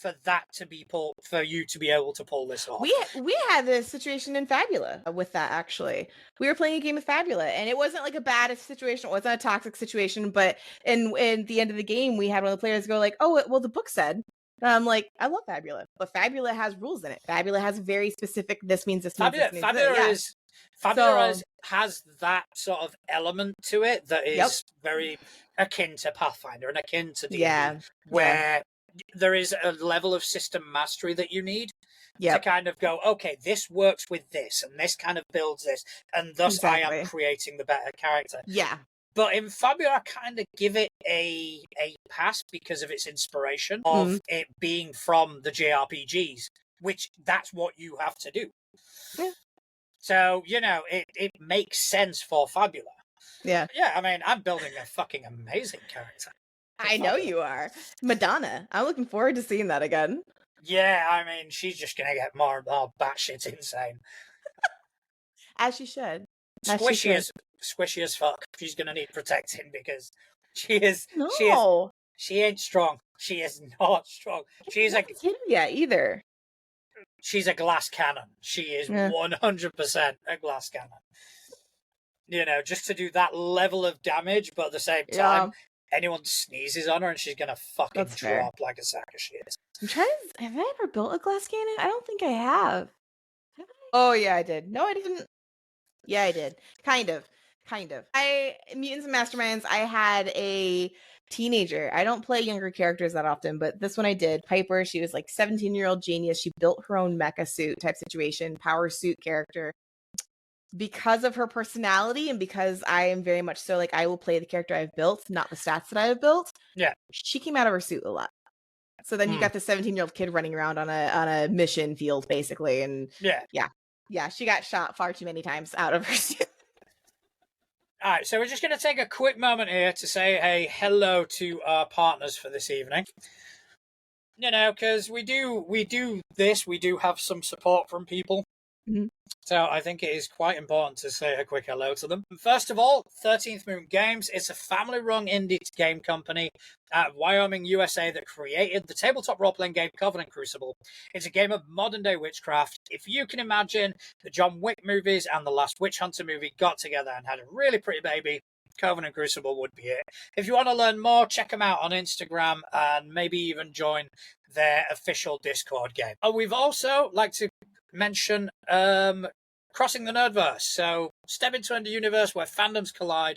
for that to be for you to be able to pull this off? We had this situation in Fabula with that, actually. We were playing a game of Fabula, and it wasn't like a bad situation. It wasn't a toxic situation, but in the end of the game, we had one of the players go like, oh, well, the book said. And I'm like, I love Fabula, but Fabula has rules in it. Fabula has very specific, this means this means this means this. Fabula has that sort of element to it that is very akin to Pathfinder and akin to D&D, where there is a level of system mastery that you need to kind of go, okay, this works with this, and this kind of builds this, and thus I am creating the better character. Yeah. But in Fabula, I kind of give it a pass because of its inspiration of it being from the JRPGs, which that's what you have to do. Yeah. So, it makes sense for Fabula. Yeah. Yeah, I'm building a fucking amazing character. I know you are. Madonna. I'm looking forward to seeing that again. Yeah, she's just going to get more and more batshit insane. As she should. Squishy as fuck. She's going to need protecting because she is. No. She ain't strong. She is not strong. She's not yet either. She's a glass cannon. She is 100% a glass cannon. You know, just to do that level of damage, but at the same time, anyone sneezes on her and she's gonna fucking drop like a sack of shit. I'm trying to. Have I ever built a glass cannon? I don't think I have. Oh yeah, I did. No, I didn't. Yeah, I did. Kind of. Mutants and Masterminds, I had a teenager. I don't play younger characters that often, but this one I did. Piper, she was like 17-year-old genius. She built her own mecha suit type situation, power suit character. Because of her personality and because I am very much so like I will play the character I've built, not the stats that I have built. Yeah. She came out of her suit a lot. So then you got the 17-year-old kid running around on a mission field basically, and yeah, she got shot far too many times out of her suit. All right, so we're just going to take a quick moment here to say a hello to our partners for this evening. You know, because we do have some support from people. Mm-hmm. So I think it is quite important to say a quick hello to them. First of all, 13th Moon Games. It's a family-run indie game company out of Wyoming, USA that created the tabletop role-playing game Covenant Crucible. It's a game of modern-day witchcraft. If you can imagine the John Wick movies and the last Witch Hunter movie got together and had a really pretty baby, Covenant Crucible would be it. If you want to learn more, check them out on Instagram and maybe even join their official Discord game. We've also like to mention Crossing the Nerdverse. So step into a universe where fandoms collide.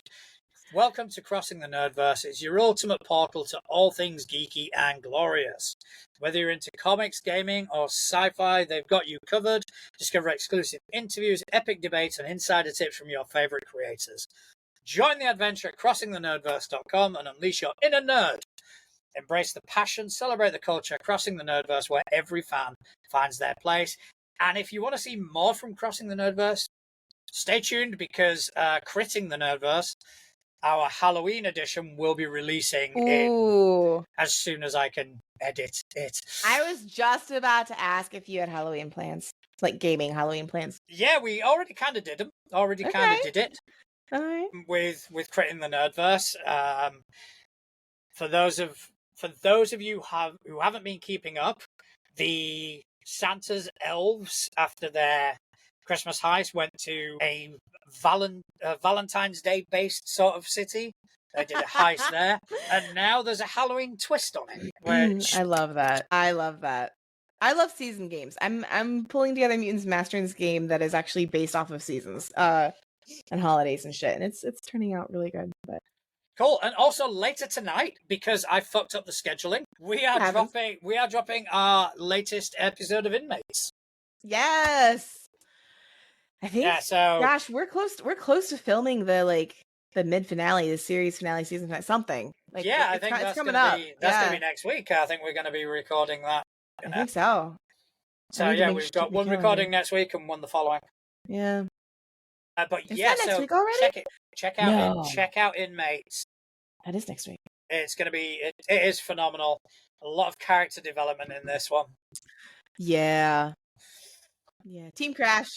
Welcome to Crossing the Nerdverse. It's your ultimate portal to all things geeky and glorious. Whether you're into comics, gaming, or sci-fi, they've got you covered. Discover exclusive interviews, epic debates, and insider tips from your favorite creators. Join the adventure at crossingthenerdverse.com and unleash your inner nerd. Embrace the passion, celebrate the culture, Crossing the Nerdverse, where every fan finds their place. And if you want to see more from Crossing the Nerdverse, stay tuned because Critting the Nerdverse, our Halloween edition, will be releasing it as soon as I can edit it. I was just about to ask if you had Halloween plans, like gaming Halloween plans. Yeah, we already kind of did them. Kind of did it. All right. With Critting the Nerdverse. For those of you who haven't been keeping up, the Santa's elves, after their Christmas heist, went to a Valentine's Day based sort of city. They did a heist there, and now there's a Halloween twist on it. Which I love that. I love season games. I'm pulling together Mutants Master's game that is actually based off of seasons and holidays and shit, and it's turning out really good. But cool. And also later tonight, because I fucked up the scheduling, we are dropping our latest episode of Inmates. Yes. I think gosh, we're close to filming the mid finale, the series finale, season finale, something. I think that's coming up. That's gonna be next week. I think we're gonna be recording that. I think so. So yeah, we've got one recording next week and one the following. Yeah. But is that next week already? Check out Inmates. That is next week. It's gonna be it is phenomenal. A lot of character development in this one. Yeah. Team Crash.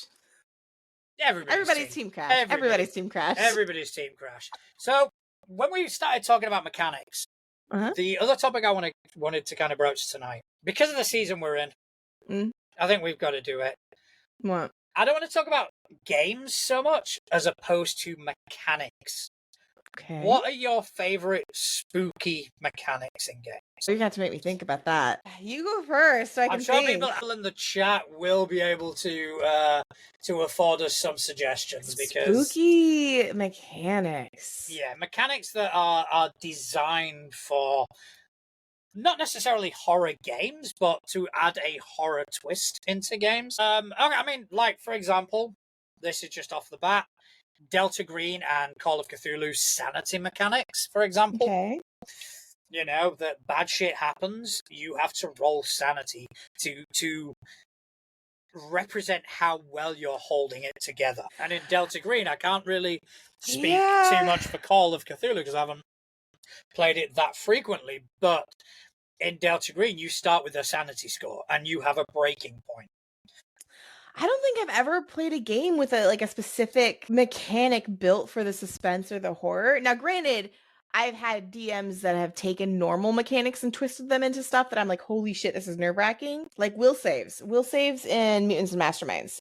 Everybody's Team Crash. Everybody's Team Crash. So when we started talking about mechanics, the other topic I wanted to kind of broach tonight, because of the season we're in, I think we've got to do it. What? I don't want to talk about games so much as opposed to mechanics. Okay. What are your favorite spooky mechanics in games? So you have to make me think about that. You go first, so I can I'm sure think. people in the chat will be able to afford us some suggestions because spooky mechanics. Yeah, mechanics that are designed for not necessarily horror games, but to add a horror twist into games. I mean, like for example, this is just off the bat. Delta Green and Call of Cthulhu's sanity mechanics, for example. Okay. You know, that bad shit happens, you have to roll sanity to represent how well you're holding it together. And in Delta Green, I can't really speak too much for Call of Cthulhu because I haven't played it that frequently, but in Delta Green, you start with a sanity score and you have a breaking point. I don't think I've ever played a game with a specific mechanic built for the suspense or the horror. Now, granted, I've had DMs that have taken normal mechanics and twisted them into stuff that I'm like, holy shit, this is nerve-wracking. Like will saves in Mutants and Masterminds.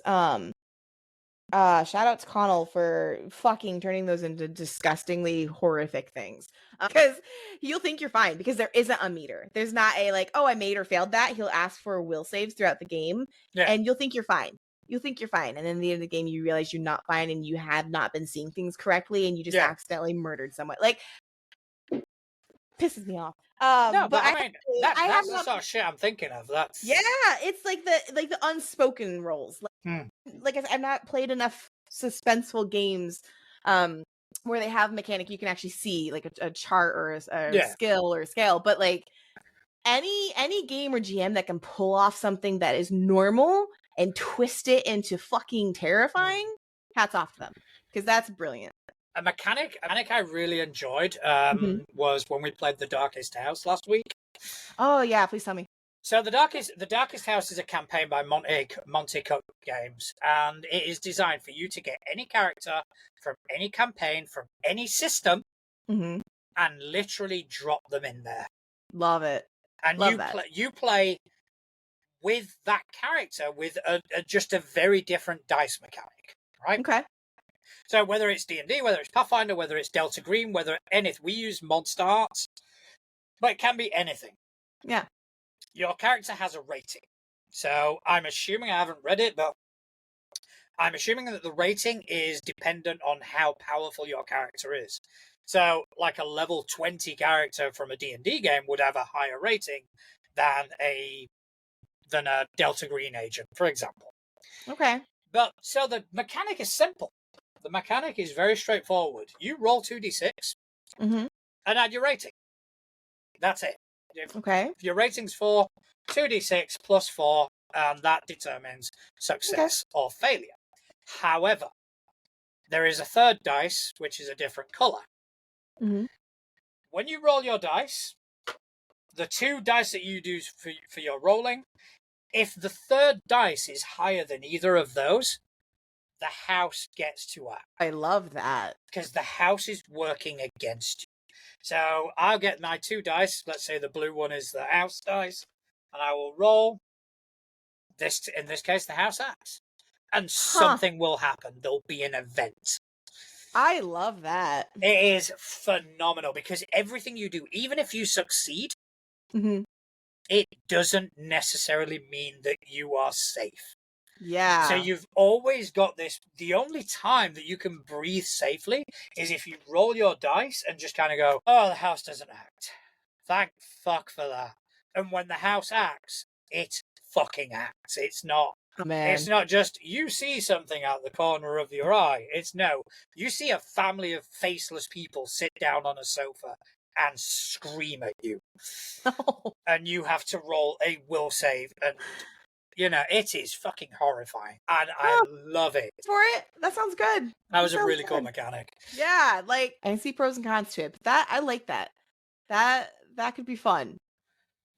Shout out to Connell for fucking turning those into disgustingly horrific things. Because you'll think you're fine because there isn't a meter. There's not a like, oh, I made or failed that. He'll ask for will saves throughout the game, and you'll think you're fine. You'll think you're fine, and then at the end of the game, you realize you're not fine, and you have not been seeing things correctly, and you just accidentally murdered someone. Like, pisses me off. No, but I mean, that's the sort of shit I'm thinking of. That's it's like the unspoken rules. Like I've not played enough suspenseful games where they have mechanic you can actually see like a chart or a skill or a scale, but like any game or GM that can pull off something that is normal and twist it into fucking terrifying, hats off to them, because that's brilliant. A mechanic I really enjoyed was when we played The Darkest House last week. Oh yeah, please tell me. So The Darkest House is a campaign by Monte Cook Games, and it is designed for you to get any character from any campaign from any system and literally drop them in there. Love it. And you play with that character with just a very different dice mechanic, right? Okay. So whether it's D&D, whether it's Pathfinder, whether it's Delta Green, whether anything, we use Monster Arts, but it can be anything. Yeah. Your character has a rating. So I'm assuming, I haven't read it, but I'm assuming that the rating is dependent on how powerful your character is. So like a level 20 character from a D&D game would have a higher rating than a Delta Green agent, for example. Okay. But so the mechanic is simple. The mechanic is very straightforward. You roll 2d6 and add your rating. That's it. If your rating's 4, 2d6 plus 4, and that determines success or failure. However, there is a third dice, which is a different color. When you roll your dice, the 2 dice that you do for your rolling, if the third dice is higher than either of those, the house gets to act. I love that. Because the house is working against you. So I'll get my 2 dice. Let's say the blue one is the house dice. And I will roll. In this case, the house acts. And something will happen. There'll be an event. I love that. It is phenomenal. Because everything you do, even if you succeed, it doesn't necessarily mean that you are safe. Yeah. So you've always got this. The only time that you can breathe safely is if you roll your dice and just kind of go, oh, the house doesn't act. Thank fuck for that. And when the house acts, it fucking acts. It's not. It's not just you see something out the corner of your eye. It's no. You see a family of faceless people sit down on a sofa and scream at you. And you have to roll a will save and... You know, it is fucking horrifying. And I love it. For it? That sounds good. That was a really cool mechanic. Yeah, like, I see pros and cons to it, but I like that. That could be fun.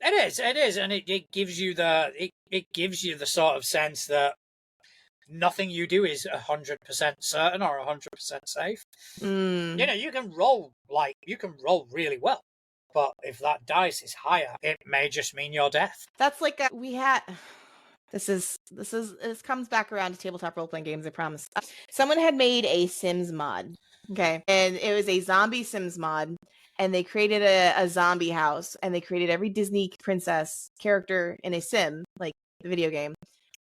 It is, and it gives you it gives you the sort of sense that nothing you do is 100% certain or 100% safe. You know, you can roll really well. But if that dice is higher, it may just mean your death. That's like we had. This comes back around to tabletop role-playing games, I promise. Someone had made a Sims mod, okay? And it was a zombie Sims mod, and they created a zombie house, and they created every Disney princess character in a Sim, like the video game.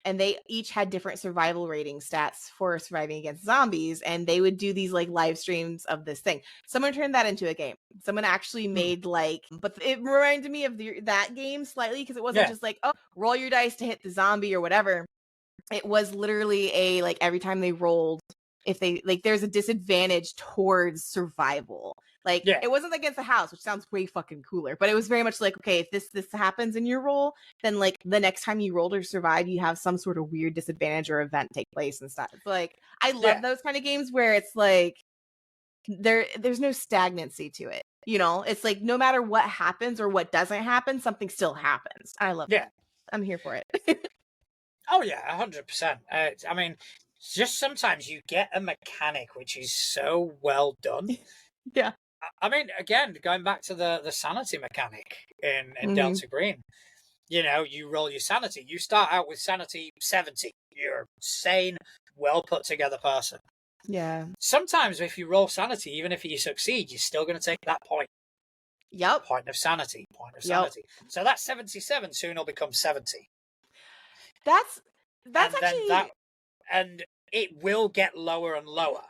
And they each had different survival rating stats for surviving against zombies, and they would do these like live streams of this thing. Someone turned that into a game. Someone actually made but it reminded me of that game slightly because it wasn't just like, oh, roll your dice to hit the zombie or whatever. It was literally like every time they rolled, if they there's a disadvantage towards survival. It wasn't against the house, which sounds way fucking cooler, but it was very much like, okay, if this happens in your roll, then like the next time you roll to survive, you have some sort of weird disadvantage or event take place and stuff. It's like, I love those kind of games where it's like there's no stagnancy to it. You know, it's like no matter what happens or what doesn't happen, something still happens. I love it. I'm here for it. Oh yeah, 100%. I mean, just sometimes you get a mechanic which is so well done. Yeah. I mean, again, going back to the sanity mechanic in Delta Green, you know, you roll your sanity. You start out with sanity 70. You're sane, well put together person. Yeah. Sometimes if you roll sanity, even if you succeed, you're still going to take that point. Yep. Point of sanity. So that 77 soon will become 70. That's and actually and it will get lower and lower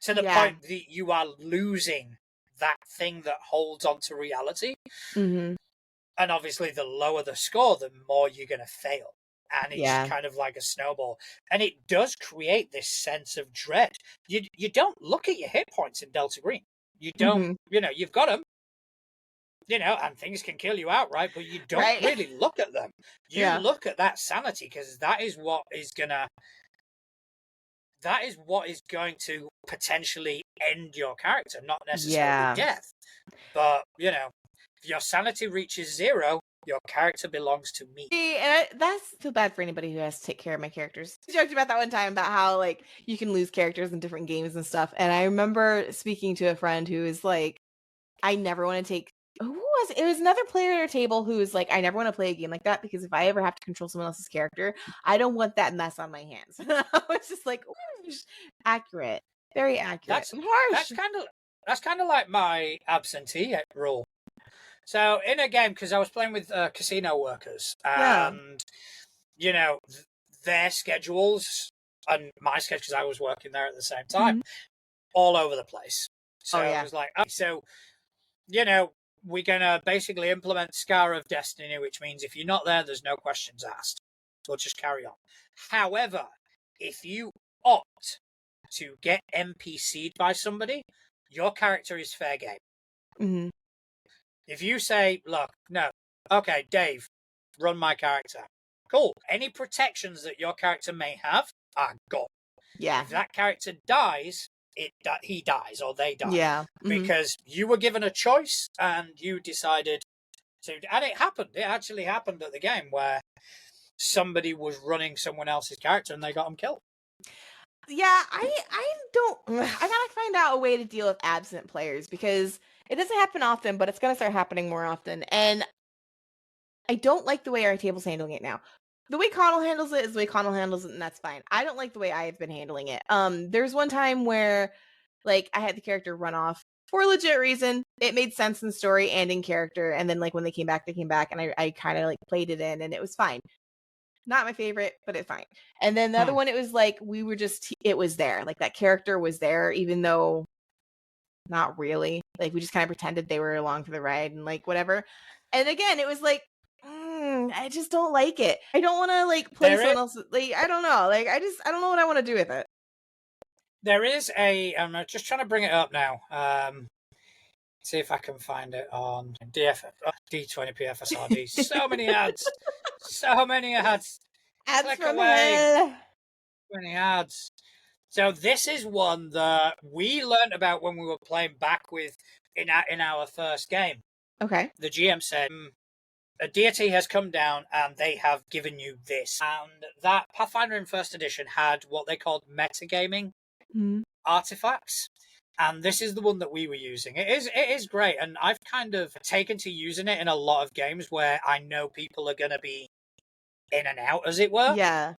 to the Yeah. point that you are losing that thing that holds onto reality. Mm-hmm. And obviously, the lower the score, the more you're going to fail. And it's Yeah. kind of like a snowball. And it does create this sense of dread. You don't look at your hit points in Delta Green. You don't, you've got them, and things can kill you outright, but you don't Right. really look at them. You Yeah. look at that sanity, because that is what is going to potentially end your character, not necessarily death. But, if your sanity reaches 0, your character belongs to me. And I feel bad for anybody who has to take care of my characters. We joked about that one time about how like you can lose characters in different games and stuff. And I remember speaking to a friend who was like, I never want to take who was it? It was another player at our table who was like, I never want to play a game like that because if I ever have to control someone else's character, I don't want that mess on my hands. I was just like, accurate, very accurate. That's kind of like my absentee rule. So in a game, because I was playing with casino workers, and their schedules and my schedule, because I was working there at the same time, all over the place. So it was like, so we're gonna basically implement Scar of Destiny, which means if you're not there, there's no questions asked. So we'll just carry on. However, if you opt to get NPC'd by somebody, your character is fair game. Mm-hmm. If you say, look, no, okay, Dave, run my character. Cool. Any protections that your character may have are gone. Yeah. If that character dies, he dies or they die. Yeah. Because you were given a choice and you decided to. And it happened. It actually happened at the game where somebody was running someone else's character and they got them killed. Yeah, I gotta find out a way to deal with absent players because it doesn't happen often, but it's gonna start happening more often. And I don't like the way our table's handling it now. The way Connell handles it is the way Connell handles it, and that's fine. I don't like the way I've been handling it. There's one time where like I had the character run off for a legit reason. It made sense in story and in character, and then like when they came back, and I kind of like played it in and it was fine. Not my favorite, but it's fine. And then the other one, it was like it was there. Like that character was there, even though not really. Like we just kind of pretended they were along for the ride and like whatever. And again, it was like, I just don't like it. I don't want to like play someone else. Like I don't know. Like I don't know what I want to do with it. There is I'm just trying to bring it up now. See if I can find it on D20 PFSRD. So many ads. So many ads. Ads Click from away. hell. So many ads. So this is one that we learned about when we were playing back with in our first game. Okay. The GM said, a deity has come down and they have given you this. And that Pathfinder in first edition had what they called metagaming artifacts. And this is the one that we were using. It is great. And I've kind of taken to using it in a lot of games where I know people are going to be in and out, as it were. Yeah.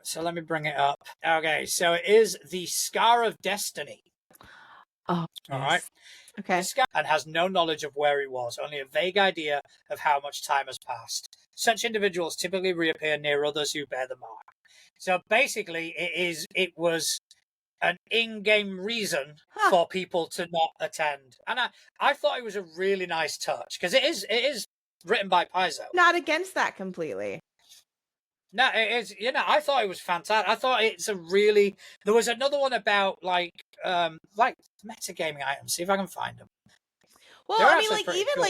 So let me bring it up. Okay, so it is the Scar of Destiny. Oh, all right. Okay. And has no knowledge of where he was, only a vague idea of how much time has passed. Such individuals typically reappear near others who bear the mark. So basically, it was an in-game reason for people to not attend, and I thought it was a really nice touch because it is written by Paizo. Not against that completely. No, it is. I thought it was fantastic. I thought it's a really. There was another one about like metagaming items. See if I can find them. Well, I mean,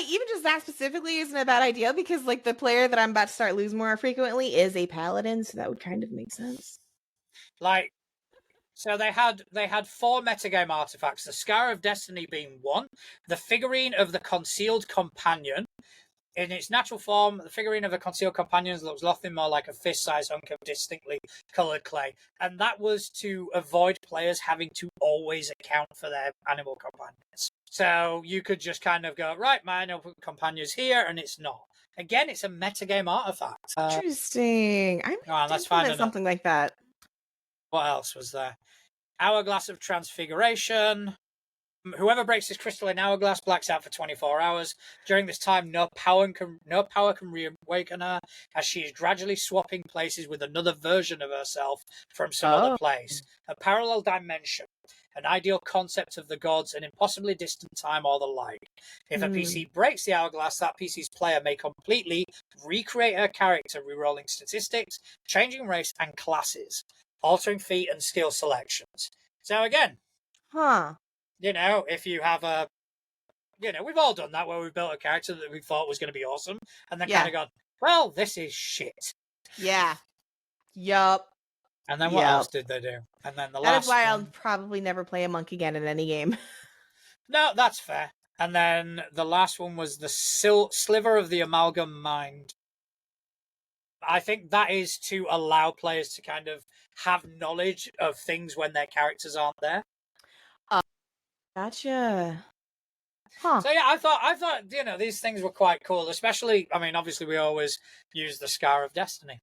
even just that specifically isn't a bad idea because like the player that I'm about to start lose more frequently is a paladin, so that would kind of make sense. Like, so they had 4 metagame artifacts. The Scar of Destiny being one. The figurine of the concealed companion. In its natural form, the figurine of a concealed companion looks nothing more like a fist-sized hunk of distinctly coloured clay. And that was to avoid players having to always account for their animal companions. So you could just kind of go, right, my animal companion's here, and it's not. Again, it's a metagame artifact. Interesting. I'm let's find something like that. What else was there? Hourglass of Transfiguration. Whoever breaks this crystalline hourglass blacks out for 24 hours. During this time, no power can reawaken her, as she is gradually swapping places with another version of herself from some other place. A parallel dimension, an ideal concept of the gods, an impossibly distant time, or the like. If a PC breaks the hourglass, that PC's player may completely recreate her character, rerolling statistics, changing race and classes, altering feat and skill selections. So again, if you have a, we've all done that where we've built a character that we thought was going to be awesome and then kind of gone, well, this is shit. Yeah. Yup. And then what else did they do? And then the last That is why I'll probably never play a monk again in any game. No, that's fair. And then the last one was the Sliver of the Amalgam Mind. I think that is to allow players to kind of have knowledge of things when their characters aren't there. Gotcha. So yeah, I thought these things were quite cool. Especially, I mean, obviously we always use the Scar of Destiny.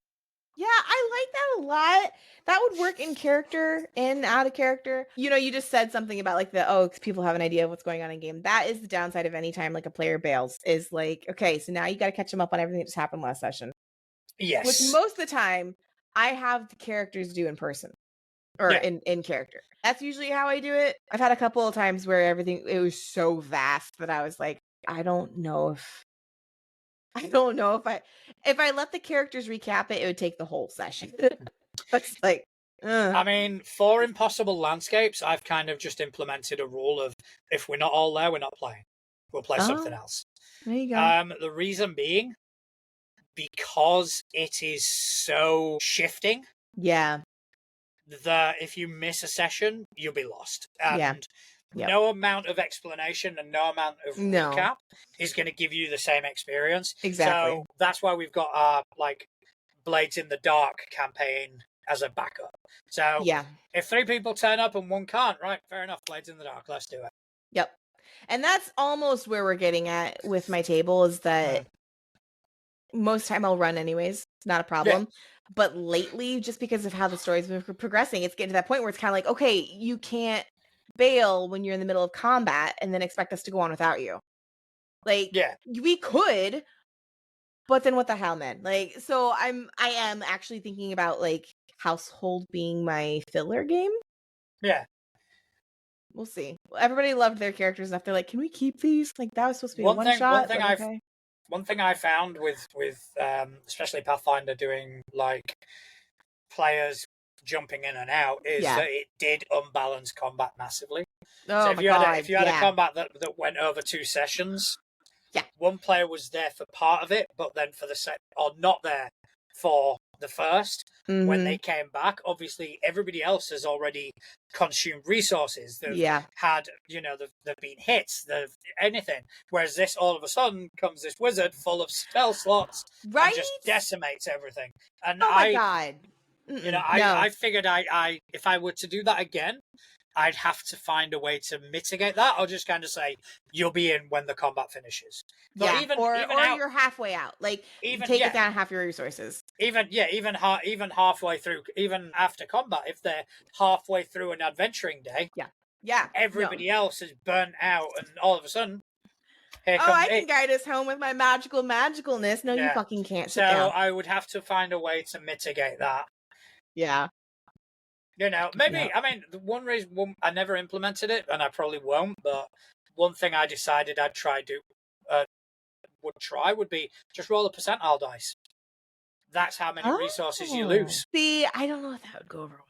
Yeah, I like that a lot. That would work in character, in out of character. You just said something about like because people have an idea of what's going on in game. That is the downside of any time like a player bails. Is like, okay, so now you got to catch them up on everything that just happened last session. Yes. Which most of the time I have the characters do in person. Or in character. That's usually how I do it. I've had a couple of times where it was so vast that I was like, I don't know if I let the characters recap it would take the whole session. It's like, I mean, for Impossible Landscapes, I've kind of just implemented a rule of if we're not all there, we're not playing. We'll play something else. There you go. The reason being, because it is so shifting. Yeah. That if you miss a session, you'll be lost. And no amount of explanation and no amount of recap is going to give you the same experience. Exactly. So that's why we've got our Blades in the Dark campaign as a backup. So if 3 people turn up and 1 can't, right, fair enough, Blades in the Dark, let's do it. Yep. And that's almost where we're getting at with my table is that most time I'll run anyways. It's not a problem. Yeah. But lately, just because of how the story's been progressing, it's getting to that point where it's kind of like, okay, you can't bail when you're in the middle of combat and then expect us to go on without you. Like, we could, but then what the hell, man? Like, so I am actually thinking about like Household being my filler game. Yeah. We'll see. Everybody loved their characters enough. They're like, can we keep these? Like, that was supposed to be one shot. One thing I found with especially Pathfinder doing like players jumping in and out is that it did unbalance combat massively. Oh, so if you had a combat that went over 2 sessions, one player was there for part of it, but then for the or not there for the first. When they came back, obviously everybody else has already consumed resources. They've had, they've been hits, anything. Whereas this, all of a sudden, comes this wizard full of spell slots and just decimates everything. And my God. I figured if I were to do that again, I'd have to find a way to mitigate that, or just kind of say you'll be in when the combat finishes. But or you're halfway out. Like take it down half your resources. Even halfway through, even after combat, if they're halfway through an adventuring day, everybody else is burnt out, and all of a sudden, I can guide us home with my magicalness. No, you fucking can't. So I would have to find a way to mitigate that. Yeah. Maybe, I mean, the one reason I never implemented it, and I probably won't, but one thing I decided would be just roll a percentile dice. That's how many resources you lose. See, I don't know if that would go over well.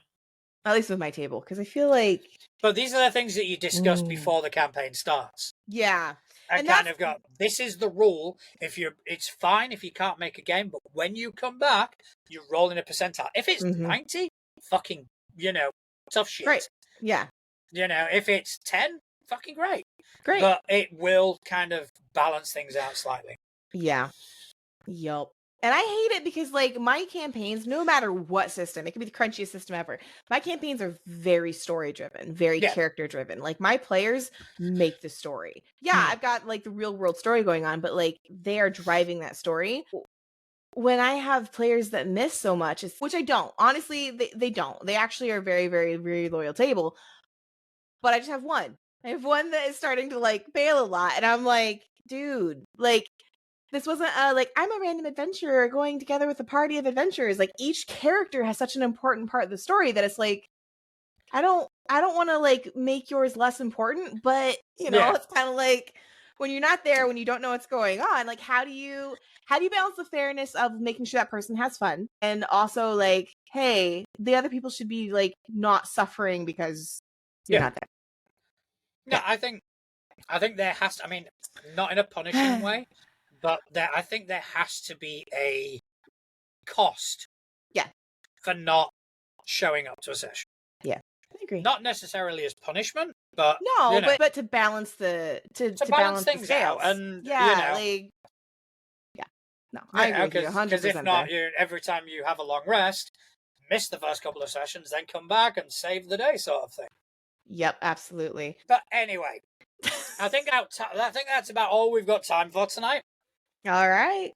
At least with my table, because I feel like... But these are the things that you discuss before the campaign starts. Yeah. And kind of go, this is the rule. It's fine if you can't make a game, but when you come back, you're rolling a percentile. If it's 90, fucking... tough shit. Great. Yeah. If it's 10, fucking great. Great. But it will kind of balance things out slightly. Yeah. Yup. And I hate it because, like, my campaigns, no matter what system, it could be the crunchiest system ever, my campaigns are very story-driven, very character-driven. Like, my players make the story. Yeah, I've got, like, the real-world story going on, but, like, they are driving that story. when I have players that miss so much, which I don't. Honestly, they don't. They actually are very, very, very loyal table. But I just have one. I have one that is starting to like fail a lot. And I'm like, dude, like this wasn't like I'm a random adventurer going together with a party of adventurers. Like each character has such an important part of the story that it's like I don't want to like make yours less important, but you know, it's kind of like when you're not there, when you don't know what's going on, like how do you balance the fairness of making sure that person has fun and also like, hey, the other people should be like not suffering because you're not there. No, I think there has to, I mean, not in a punishing way, but I think there has to be a cost. Yeah. For not showing up to a session. Yeah. I agree. Not necessarily as punishment, but no, you know, but to balance the to balance things the scales. out, and yeah, you know, like no, I agree with you 100%. Because if not, every time you have a long rest, miss the first couple of sessions, then come back and save the day, sort of thing. Yep, absolutely. But anyway, I think that's about all we've got time for tonight. All right.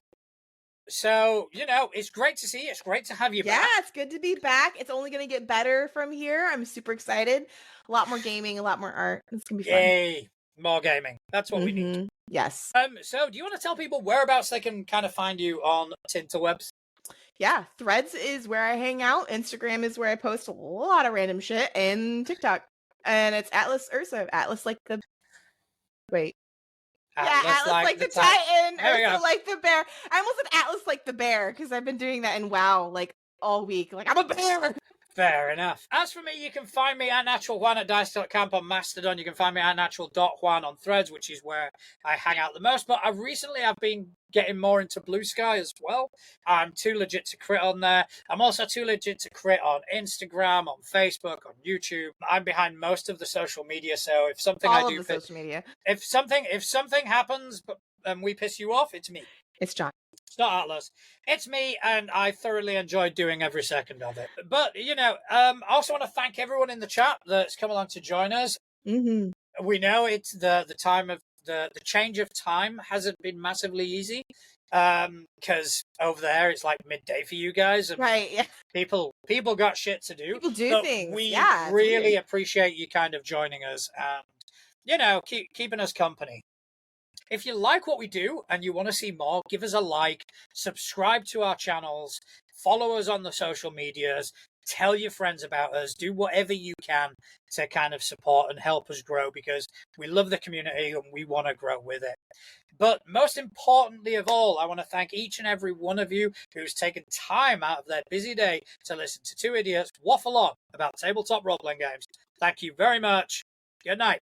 So, you know, it's great to see you. It's great to have you back. Yeah, it's good to be back. It's only going to get better from here. I'm super excited. A lot more gaming, a lot more art. It's going to be fun. Yay, more gaming. That's what we need. Yes. So do you want to tell people whereabouts they can kind of find you on Tinterwebs? Yeah, Threads is where I hang out. Instagram is where I post a lot of random shit, and TikTok. And it's Atlas Ursa. Atlas like the... Wait. Atlas like the Titan. Ursa like the bear. I almost said Atlas like the bear because I've been doing that in WoW like all week. Like, I'm a bear. Fair enough. As for me, you can find me at naturaljuan at dice.camp on Mastodon. You can find me at natural.juan on Threads, which is where I hang out the most. But I've been getting more into Blue Sky as well. I'm too legit to crit on there. I'm also too legit to crit on Instagram, on Facebook, on YouTube. I'm behind most of the social media, so if something social media. If something happens and we piss you off, it's me. It's John. It's not Atlas. It's me, and I thoroughly enjoyed doing every second of it. But, you know, I also want to thank everyone in the chat that's come along to join us. Mm-hmm. We know it's the time of the change of time hasn't been massively easy because over there it's like midday for you guys. And right, yeah. People got shit to do. People do things. We really appreciate you kind of joining us and, you know, keeping us company. If you like what we do and you want to see more, give us a like, subscribe to our channels, follow us on the social medias, tell your friends about us, do whatever you can to kind of support and help us grow because we love the community and we want to grow with it. But most importantly of all, I want to thank each and every one of you who's taken time out of their busy day to listen to two idiots waffle on about tabletop role-playing games. Thank you very much. Good night.